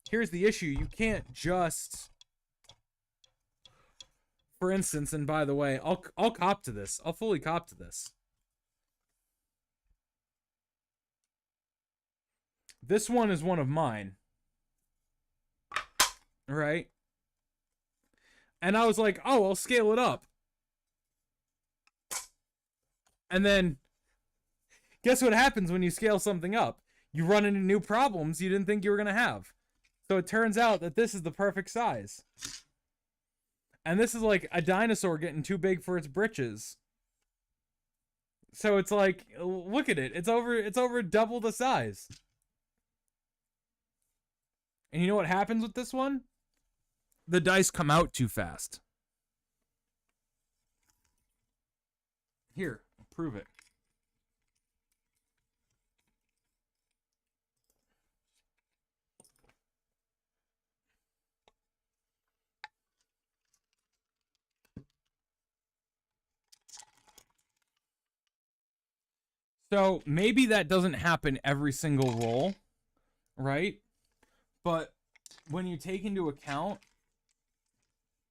here's the issue. You can't just, for instance, and by the way, I'll cop to this. I'll fully cop to this. This one is one of mine. Right? And I was like, oh, I'll scale it up. And then, guess what happens when you scale something up? You run into new problems you didn't think you were going to have. So it turns out that this is the perfect size. And this is like a dinosaur getting too big for its britches. So it's like, look at it. It's over double the size. And you know what happens with this one? The dice come out too fast. Here, prove it. So maybe that doesn't happen every single roll, right? But when you take into account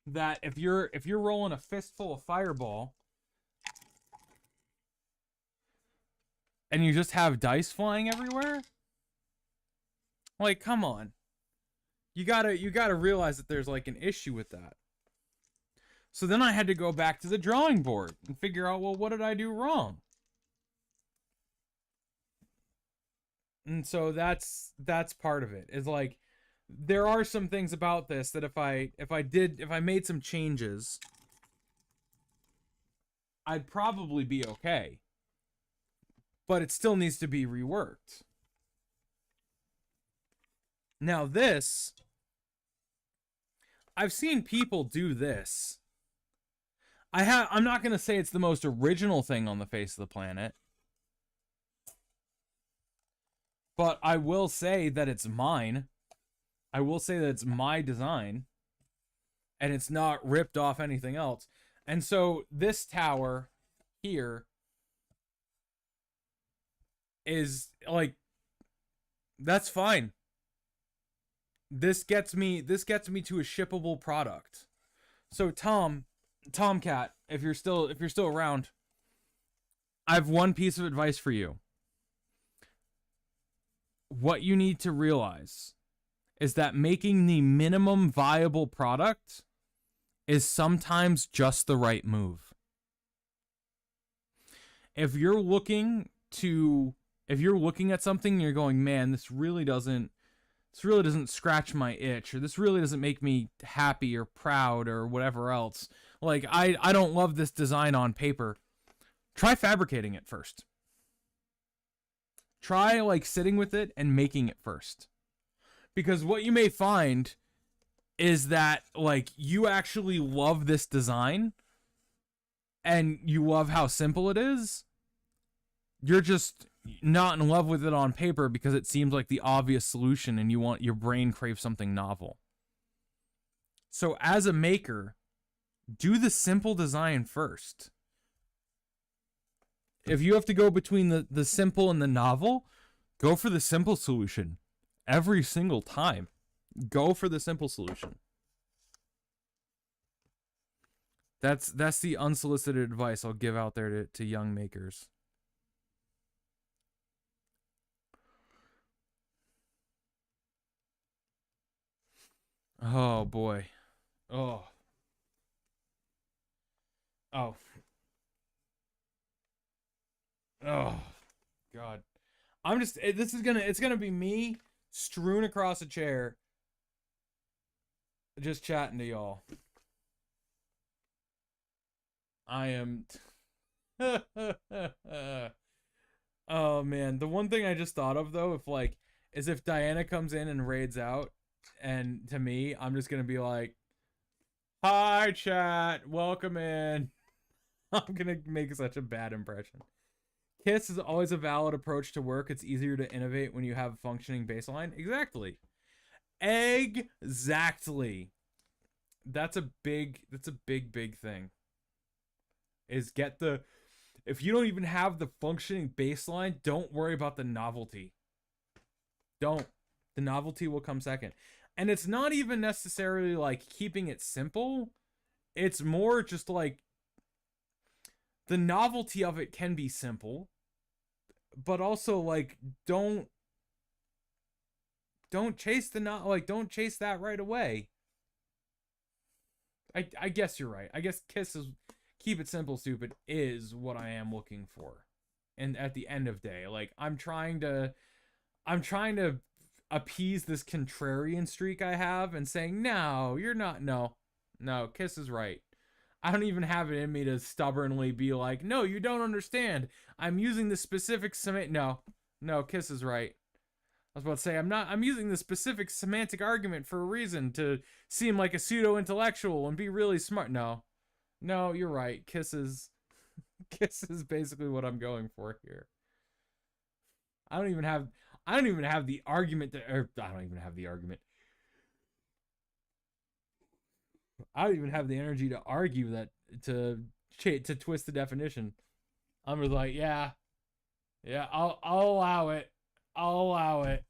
that if you're rolling a fistful of Fireball and you just have dice flying everywhere, like, come on. You gotta realize that there's like an issue with that. So then I had to go back to the drawing board and figure out, well, what did I do wrong? And so that's part of it. Is like, there are some things about this that if I made some changes, I'd probably be okay. But it still needs to be reworked. Now this, I've seen people do this. I'm not going to say it's the most original thing on the face of the planet, but I will say that it's mine. I will say that it's my design and it's not ripped off anything else. And so this tower here is like, that's fine. This gets me to a shippable product. So Tomcat, if you're still around, I have one piece of advice for you. What you need to realize is that making the minimum viable product is sometimes just the right move. If you're looking at something and you're going, man, this really doesn't scratch my itch, or this really doesn't make me happy or proud or whatever else, like I don't love this design on paper, try fabricating it first. Try like sitting with it and making it first. Because what you may find is that like you actually love this design and you love how simple it is. You're just not in love with it on paper because it seems like the obvious solution and your brain craves something novel. So as a maker, do the simple design first. If you have to go between the simple and the novel, go for the simple solution. Every single time. Go for the simple solution. That's the unsolicited advice I'll give out there to young makers. Oh boy. Oh. Oh. Oh. God. It's gonna be me strewn across a chair just chatting to y'all. I am Oh man, the one thing I just thought of though, if Diana comes in and raids out, and to me, I'm just gonna be like, "Hi, chat, welcome in." I'm gonna make such a bad impression. KISS is always a valid approach to work. It's easier to innovate when you have a functioning baseline. Exactly. Exactly. That's a big thing. If you don't even have the functioning baseline, don't worry about the novelty. Don't. The novelty will come second. And it's not even necessarily like keeping it simple. It's more just like the novelty of it can be simple, but also like don't chase don't chase that right away. I guess you're right. I guess KISS is keep it simple stupid is what I am looking for. And at the end of day, like I'm trying to appease this contrarian streak I have and saying, "No, you're not no. KISS is right." I don't even have it in me to stubbornly be like, "No, you don't understand. I'm using the specific No, KISS is right." I was about to say, I'm using the specific semantic argument for a reason to seem like a pseudo-intellectual and be really smart. No, you're right. KISS is basically what I'm going for here. I don't even have the argument I don't even have the argument. I don't even have the energy to argue that to twist the definition. I'm just like, yeah, I'll allow it. I'll allow it.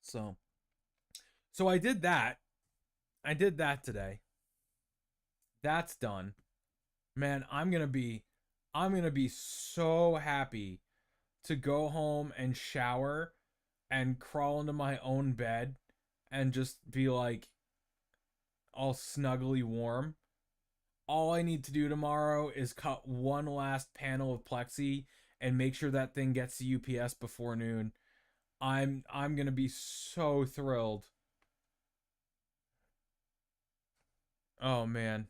So I did that. I did that today. That's done. Man, I'm going to be so happy to go home and shower and crawl into my own bed and just be like all snuggly warm all I need to do tomorrow is cut one last panel of plexi and make sure that thing gets to UPS before noon. I'm gonna be so thrilled. Oh man.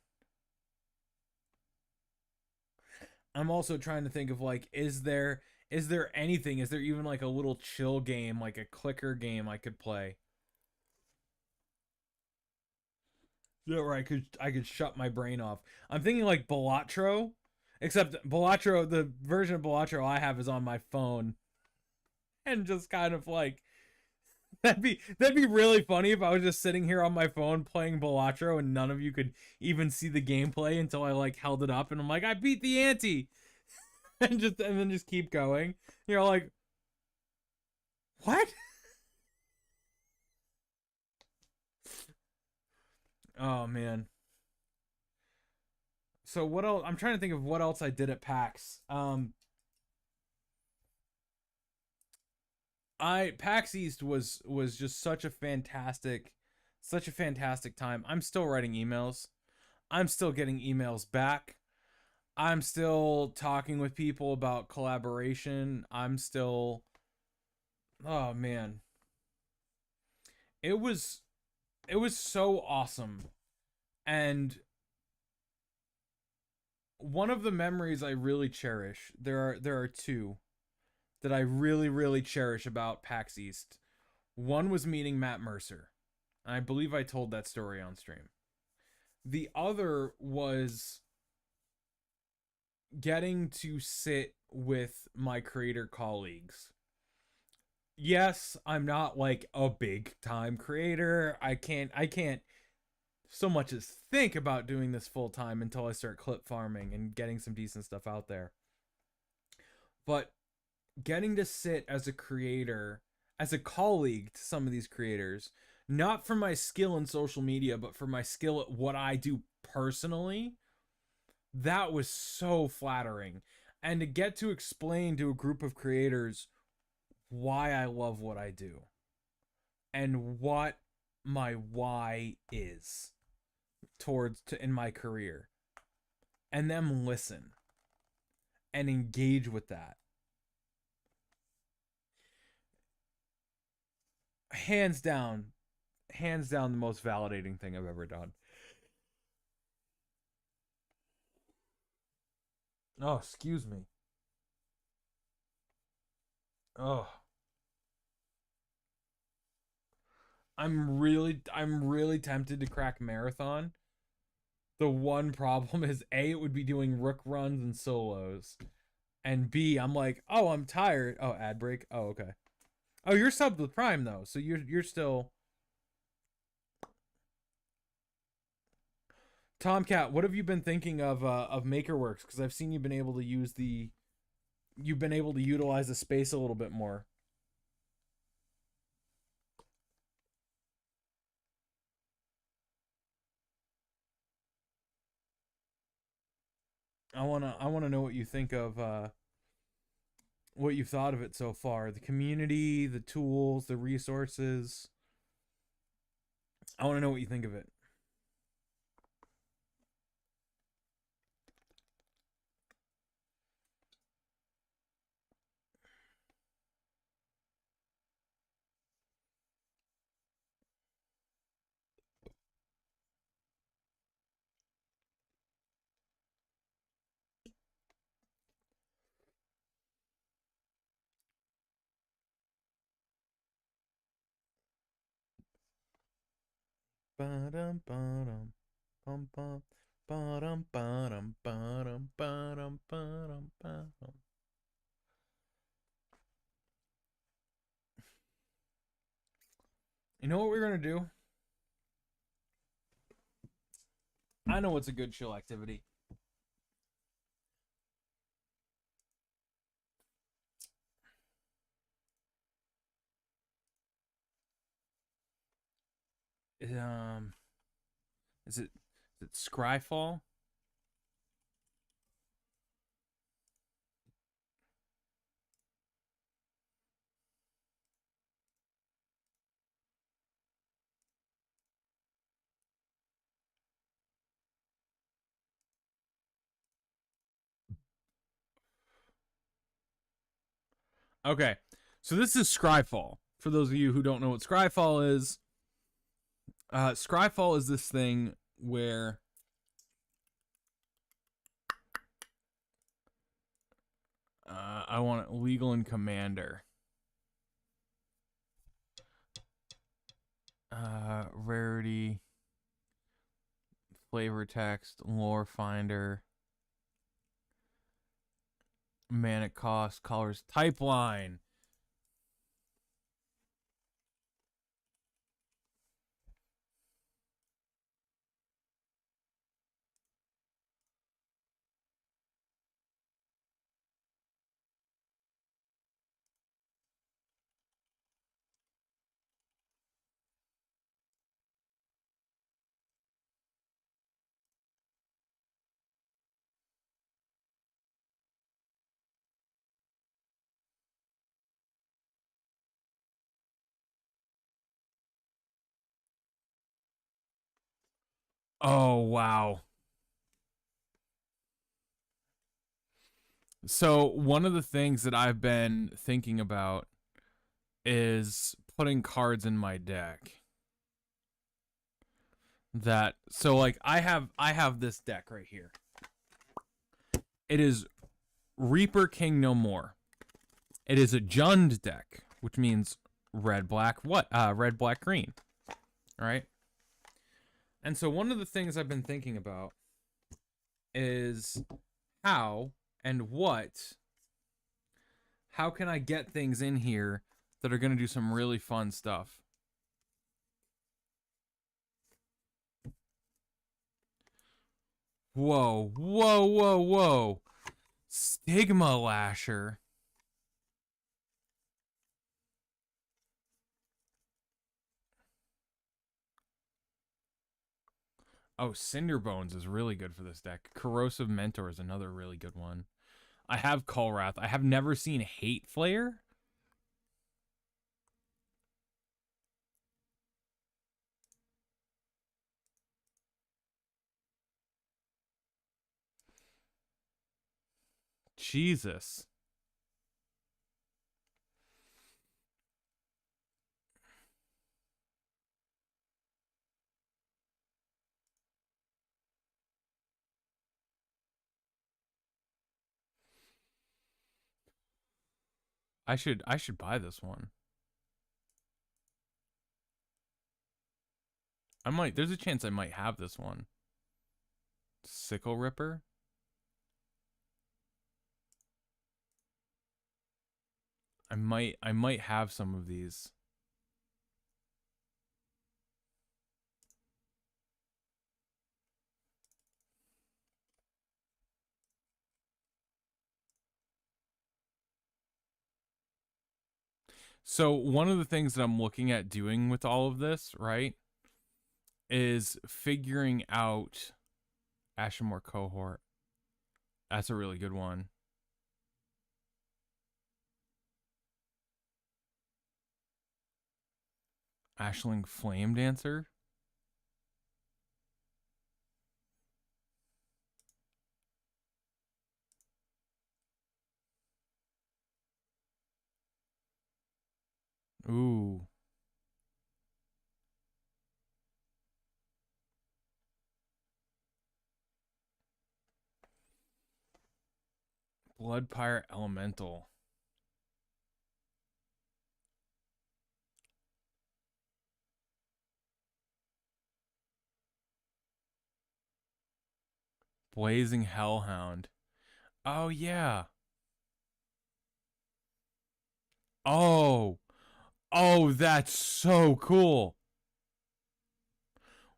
I'm also trying to think of like, is there anything? Is there even like a little chill game, like a clicker game I could play? Yeah, where I could shut my brain off. I'm thinking like Balatro, except Balatro, the version of Balatro I have is on my phone, and just kind of like that'd be really funny if I was just sitting here on my phone playing Balatro and none of you could even see the gameplay until I like held it up and I'm like, I beat the ante, and then just keep going. You're like, what? Oh man. So what else? I'm trying to think of what else I did at PAX. I PAX East was just such a fantastic time. I'm still writing emails. I'm still getting emails back. I'm still talking with people about collaboration. I'm still oh man. It was it was so awesome. And one of the memories I really cherish, there are two that I really really cherish about PAX East. One was meeting Matt Mercer. I believe I told that story on stream. The other was getting to sit with my creator colleagues. Yes, I'm not like a big time creator. I can't so much as think about doing this full time until I start clip farming and getting some decent stuff out there. But getting to sit as a creator, as a colleague to some of these creators, not for my skill in social media, but for my skill at what I do personally, that was so flattering. And to get to explain to a group of creators why I love what I do and what my why is in my career, and them listen and engage with that, hands down, hands down the most validating thing I've ever done. Oh, excuse me. Oh, I'm really tempted to crack marathon. The one problem is A, it would be doing rook runs and solos. And B, I'm like, oh, I'm tired. Oh, ad break. Oh, okay. Oh, you're subbed with Prime though, so you're still Tomcat. What have you been thinking of MakerWorks? Because I've seen you've been able to utilize the space a little bit more. I wanna know what you think of what you've thought of it so far. The community, the tools, the resources. I want to know what you think of it. Ba-dum, ba-dum, bum, bum, ba-dum, ba-dum, ba-dum, ba-dum, ba-dum, ba-dum. You know what we're gonna do? I know what's a good chill activity. Um, is it Scryfall? Okay, so this is Scryfall. For those of you who don't know what Scryfall is, Scryfall is this thing where I want legal and commander. Rarity, flavor text, lore finder, mana cost, colors, type line. Oh, wow. So, one of the things that I've been thinking about is putting cards in my deck. That so like I have this deck right here. It is Reaper King No More. It is a Jund deck, which means red black red black green. All right? And so one of the things I've been thinking about is how and how can I get things in here that are going to do some really fun stuff. Whoa, whoa, whoa, whoa. Stigma Lasher. Oh, Cinderbones is really good for this deck. Corrosive Mentor is another really good one. I have Kulrath. I have never seen Hate Flare. Jesus. I should buy this one. There's a chance I might have this one. Sickle Ripper. I might have some of these. So one of the things that I'm looking at doing with all of this, right, is figuring out Ashmore Cohort. That's a really good one. Ashling Flame Dancer. Ooh. Blood Pirate Elemental. Blazing Hellhound. Oh yeah. Oh. Oh, that's so cool.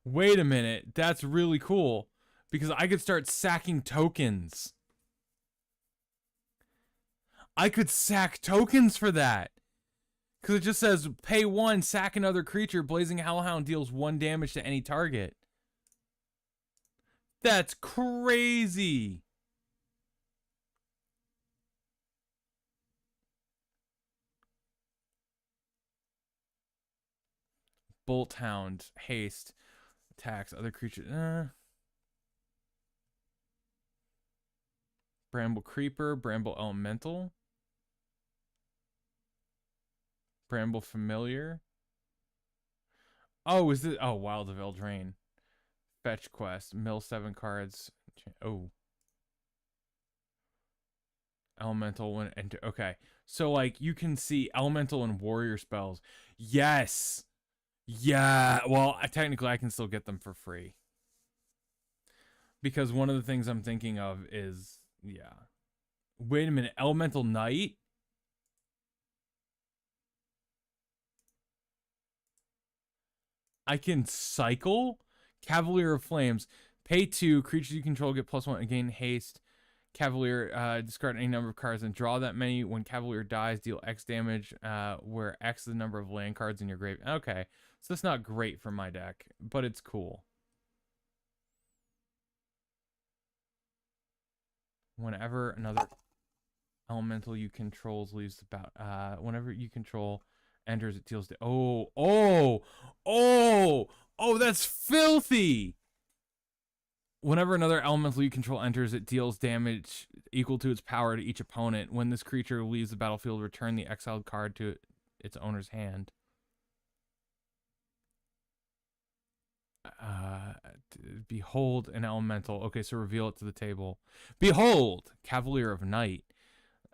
Wait a minute. That's really cool. Because I could start sacking tokens. I could sack tokens for that. Because it just says, pay 1, sack another creature. Blazing Hellhound deals 1 damage to any target. That's crazy. Bolt Hound, haste, attacks other creatures. Bramble Creeper, Bramble Elemental. Bramble Familiar. Oh, is it? Oh, Wild of Eldraine. Fetch quest. Mill 7 cards. Oh. Elemental when enter. Okay. So, like, you can see elemental and warrior spells. Yes. Yeah. Well, technically, I can still get them for free. Because one of the things I'm thinking of is, yeah. Wait a minute. Elemental Knight? I can cycle? Cavalier of Flames. Pay 2. Creatures you control get +1 and gain haste. Cavalier, discard any number of cards and draw that many. When Cavalier dies, deal X damage, where X is the number of land cards in your grave. Okay, so that's not great for my deck, but it's cool. Whenever another elemental you control leaves the battle, whenever you control enters, it deals. Oh, that's filthy! Whenever another elemental you control enters, it deals damage equal to its power to each opponent. When this creature leaves the battlefield, return the exiled card to its owner's hand. Behold an elemental. Okay, so reveal it to the table. Behold, Cavalier of Night.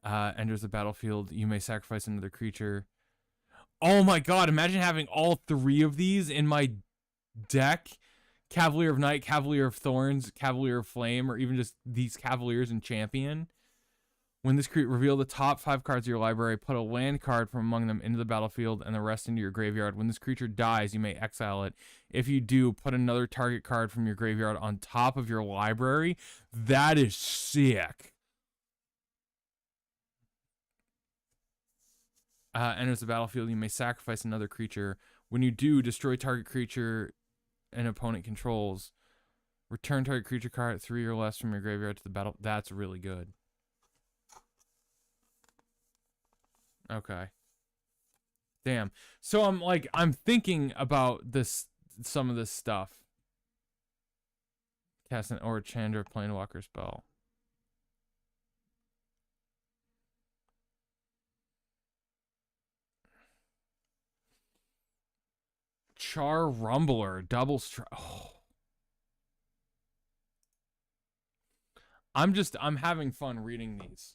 Enters the battlefield. You may sacrifice another creature. Oh my god, imagine having all 3 of these in my deck. Cavalier of Night, Cavalier of Thorns, Cavalier of Flame, or even just these Cavaliers in Champion. When this creature, reveal the top 5 cards of your library, put a land card from among them into the battlefield and the rest into your graveyard. When this creature dies, you may exile it. If you do, put another target card from your graveyard on top of your library. That is sick. Enters the battlefield, you may sacrifice another creature. When you do, destroy target creature an opponent controls. Return target creature card at 3 or less from your graveyard to the battle. That's really good. Okay. Damn. So I'm thinking about some of this stuff. Cast an or Chandra Planewalker spell. Char Rumbler, double strike. Oh. I'm having fun reading these.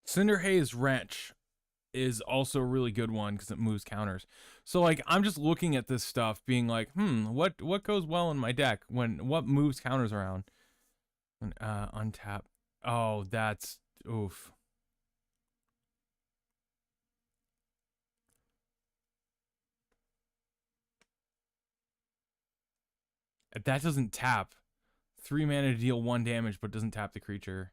Cinderhaze Wrench is also a really good one because it moves counters. So like I'm just looking at this stuff being like, what goes well in my deck what moves counters around? Untap. Oh, that's oof. That doesn't tap. 3 mana to deal 1 damage, but doesn't tap the creature.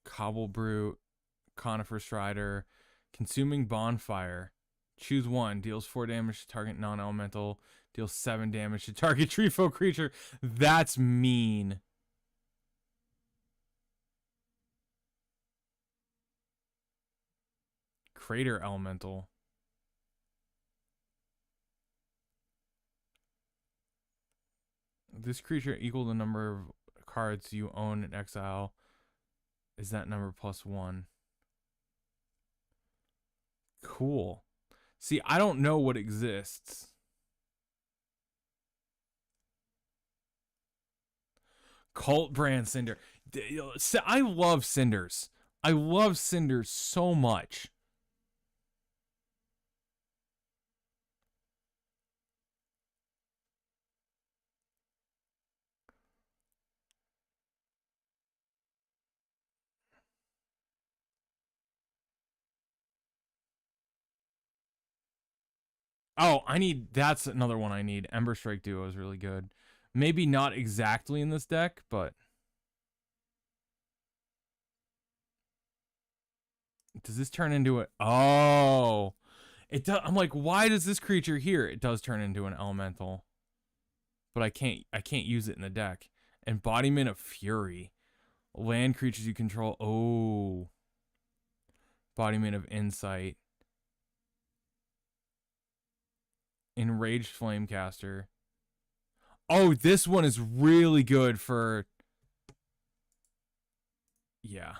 Cobble Brute, Conifer Strider, Consuming Bonfire. Choose 1. Deals 4 damage to target non-elemental. Deals 7 damage to target treefolk creature. That's mean. Crater Elemental. This creature equal the number of cards you own in exile. Is that number +1? Cool. See, I don't know what exists. Cult Brand Cinder. I love Cinders. I love Cinders so much. Oh, that's another one I need. Ember Strike Duo is really good. Maybe not exactly in this deck, but does this turn into it? Oh, it does. I'm like, why does this creature here? It does turn into an elemental, but I can't use it in the deck. Embodiment of Fury. Land creatures you control. Oh, embodiment of Insight. Enraged Flamecaster. Oh, this one is really good for... Yeah.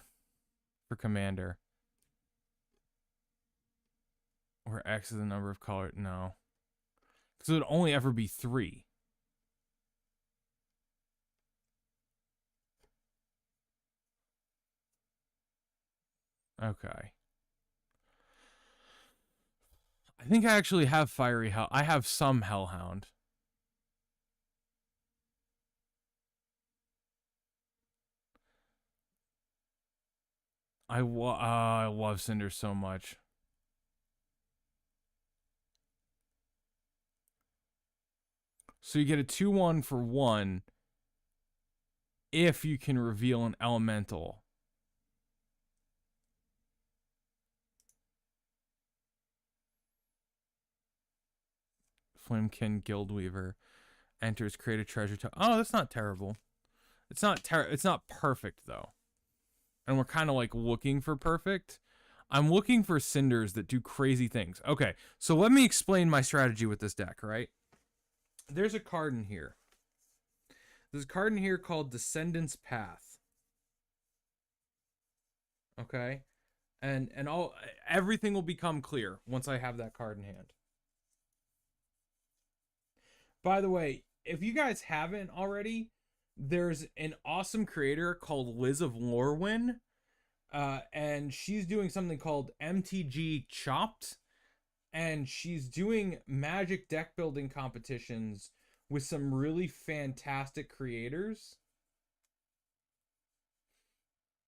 For Commander. Where X is the number of colors. No. Because it would only ever be 3. Okay. I think I actually have Fiery Hell. I have some Hellhound. I love Cinder so much. So you get a 2/1 for 1 if you can reveal an elemental. Flamekin Guildweaver enters, create a treasure token. Oh, that's not terrible. It's not perfect though. And we're kind of like looking for perfect. I'm looking for cinders that do crazy things. Okay, so let me explain my strategy with this deck, right? There's a card in here. There's a card in here called Descendant's Path. Okay? And everything will become clear once I have that card in hand. By the way, if you guys haven't already, there's an awesome creator called Liz of Lorwyn. And she's doing something called MTG Chopped. And she's doing Magic deck building competitions with some really fantastic creators.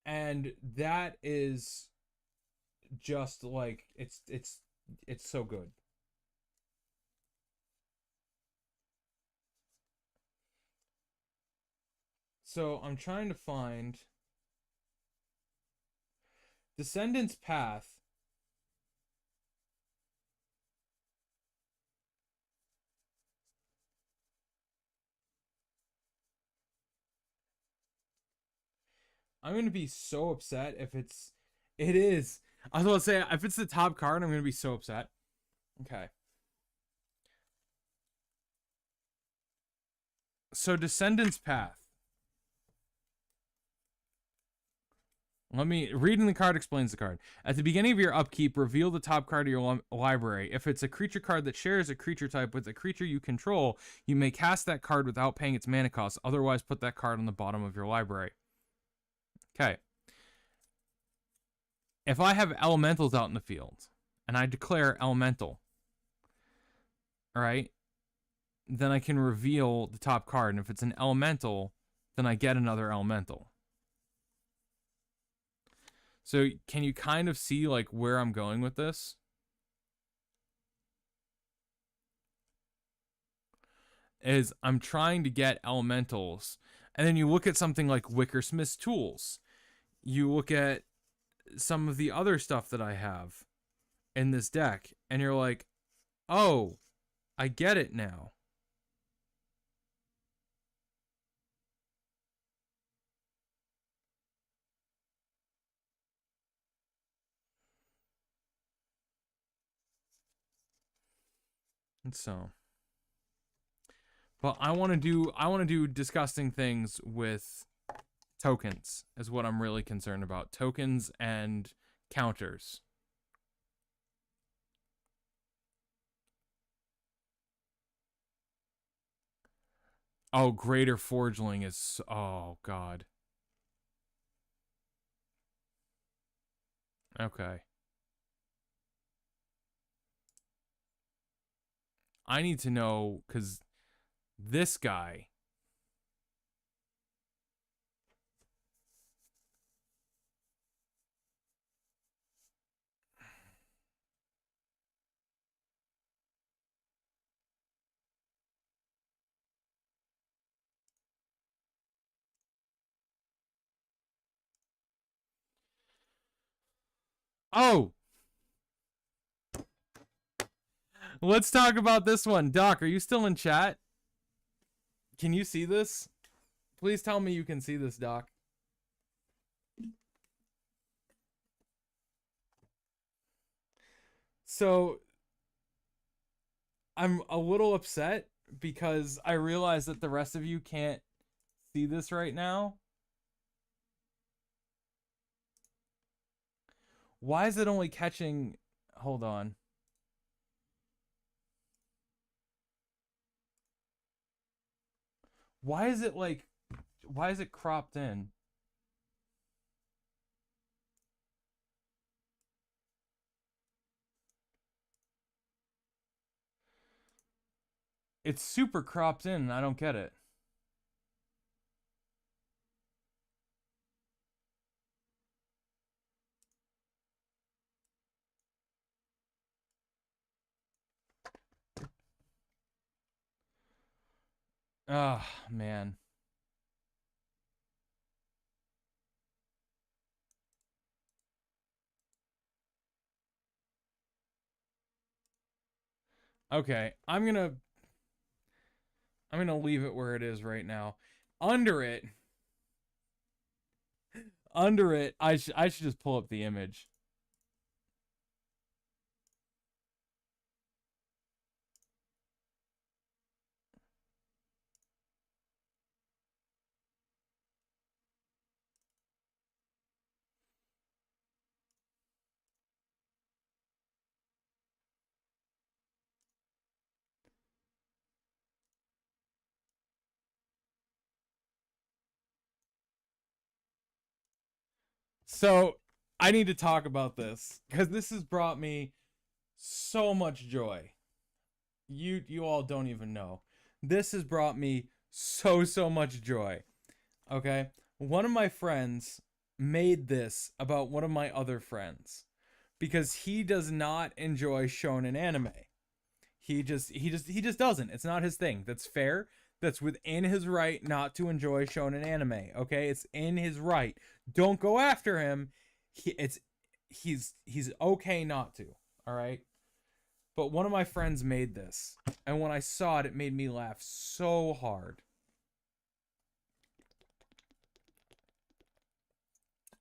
And that is just like it's so good. So I'm trying to find Descendant's Path. I'm gonna be so upset if it's. It is. I was about to say, if it's the top card, I'm gonna be so upset. Okay. So Descendant's Path. Let me reading the card explains the card. At the beginning of your upkeep, reveal the top card of your library. If it's a creature card that shares a creature type with a creature you control, you may cast that card without paying its mana cost. Otherwise, put that card on the bottom of your library. Okay. If I have elementals out in the field, and I declare elemental, all right, then I can reveal the top card. And if it's an elemental, then I get another elemental. So can you kind of see like where I'm going with this? Is I'm trying to get elementals. And then you look at something like Wickersmith's Tools. You look at some of the other stuff that I have in this deck, and you're like, oh, I get it now. And so, but I want to do disgusting things with tokens is what I'm really concerned about. Tokens and counters. Oh, Greater Forgeling is... Oh, God. Okay. I need to know, because this guy... Oh, let's talk about this one. Doc, are you still in chat? Can you see this? Please tell me you can see this, Doc. So, I'm a little upset because I realize that the rest of you can't see this right now. Why is it only catching... Hold on. Why is it like... Why is it cropped in? It's super cropped in and I don't get it. Ah, oh, man. Okay, I'm gonna leave it where it is right now. Under it, I should just pull up the image. So, I need to talk about this because this has brought me so much joy. You all don't even know. This has brought me so much joy. Okay? One of my friends made this about one of my other friends because he does not enjoy shonen anime. He just doesn't. It's not his thing. That's fair. That's within his right not to enjoy shonen anime. Okay? It's in his right. Don't go after him. He's okay not to. All right? But one of my friends made this, and when I saw it, it made me laugh so hard.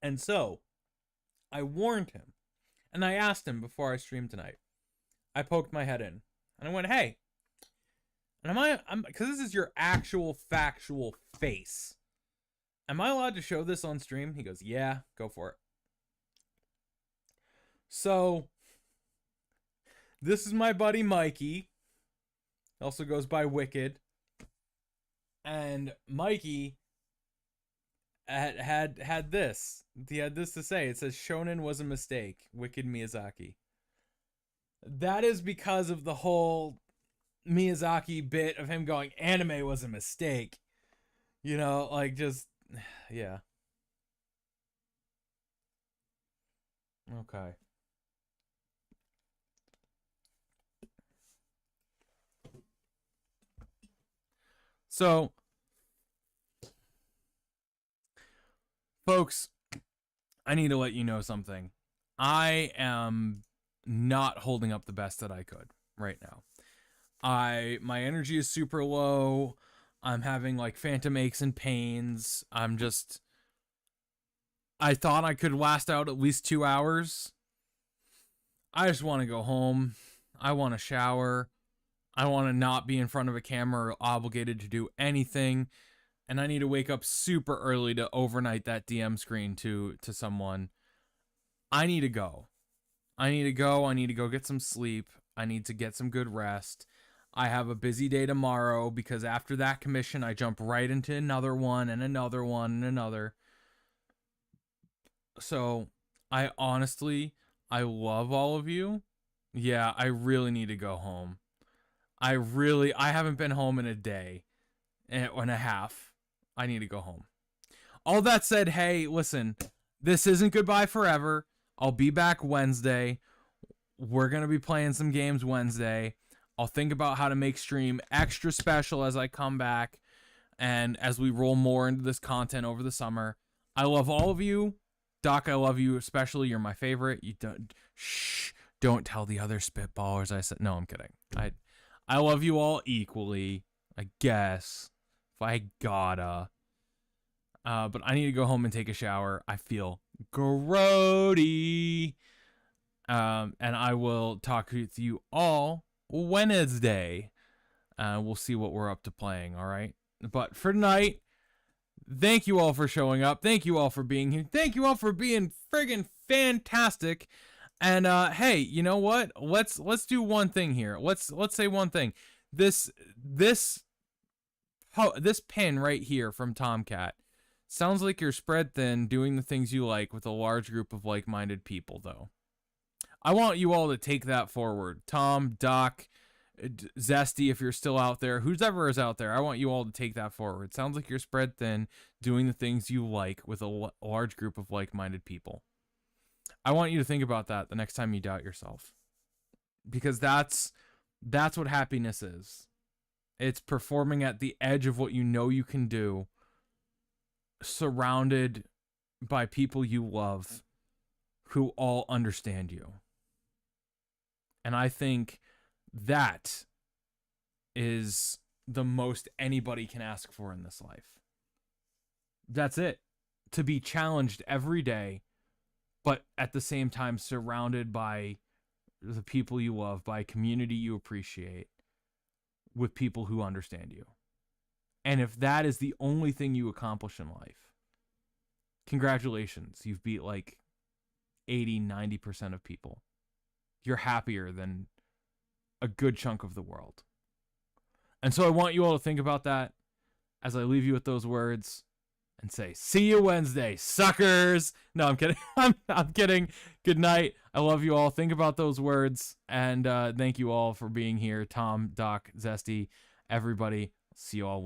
And so, I warned him, and I asked him before I streamed tonight. I poked my head in, and I went, "Hey," and because this is your actual factual face. Am I allowed to show this on stream? He goes, "Yeah, go for it." So, this is my buddy Mikey. Also goes by Wicked. And Mikey had this. He had this to say. It says Shonen was a mistake. Wicked Miyazaki. That is because of the whole Miyazaki bit of him going, anime was a mistake. You know, like just yeah. Okay. So, folks, I need to let you know something. I am not holding up the best that I could right now. My energy is super low. I'm having like phantom aches and pains. I thought I could last out at least 2 hours. I just want to go home. I want to shower. I want to not be in front of a camera or obligated to do anything. And I need to wake up super early to overnight that DM screen to someone. I need to go. I need to go get some sleep. I need to get some good rest. I have a busy day tomorrow because after that commission, I jump right into another one and another one and another. So, I love all of you. Yeah, I really need to go home. I haven't been home in a day and a half. I need to go home. All that said, hey, listen, this isn't goodbye forever. I'll be back Wednesday. We're going to be playing some games Wednesday. I'll think about how to make stream extra special as I come back and as we roll more into this content over the summer. I love all of you. Doc, I love you especially. You're my favorite. You don't tell the other spitballers I said. No, I'm kidding. I love you all equally, I guess, if I gotta. But I need to go home and take a shower. I feel grody. And I will talk with you all Wednesday. We'll see what we're up to playing, all right? But for tonight, thank you all for showing up. Thank you all for being here. Thank you all for being friggin' fantastic. And hey, you know what? Let's do one thing here. Let's say one thing. This pin right here from Tomcat sounds like you're spread thin doing the things you like with a large group of like-minded people, though. I want you all to take that forward. Tom, Doc, Zesty, if you're still out there, whoever is out there, I want you all to take that forward. Sounds like you're spread thin doing the things you like with a large group of like-minded people. I want you to think about that the next time you doubt yourself. Because that's what happiness is. It's performing at the edge of what you know you can do, surrounded by people you love who all understand you. And I think that is the most anybody can ask for in this life. That's it. To be challenged every day, but at the same time surrounded by the people you love, by a community you appreciate, with people who understand you. And if that is the only thing you accomplish in life, congratulations. You've beat like 80, 90% of people. You're happier than a good chunk of the world. And so I want you all to think about that as I leave you with those words and say, see you Wednesday, suckers. No, I'm kidding. I'm kidding. Good night. I love you all. Think about those words. And thank you all for being here. Tom, Doc, Zesty, everybody. See you all Wednesday.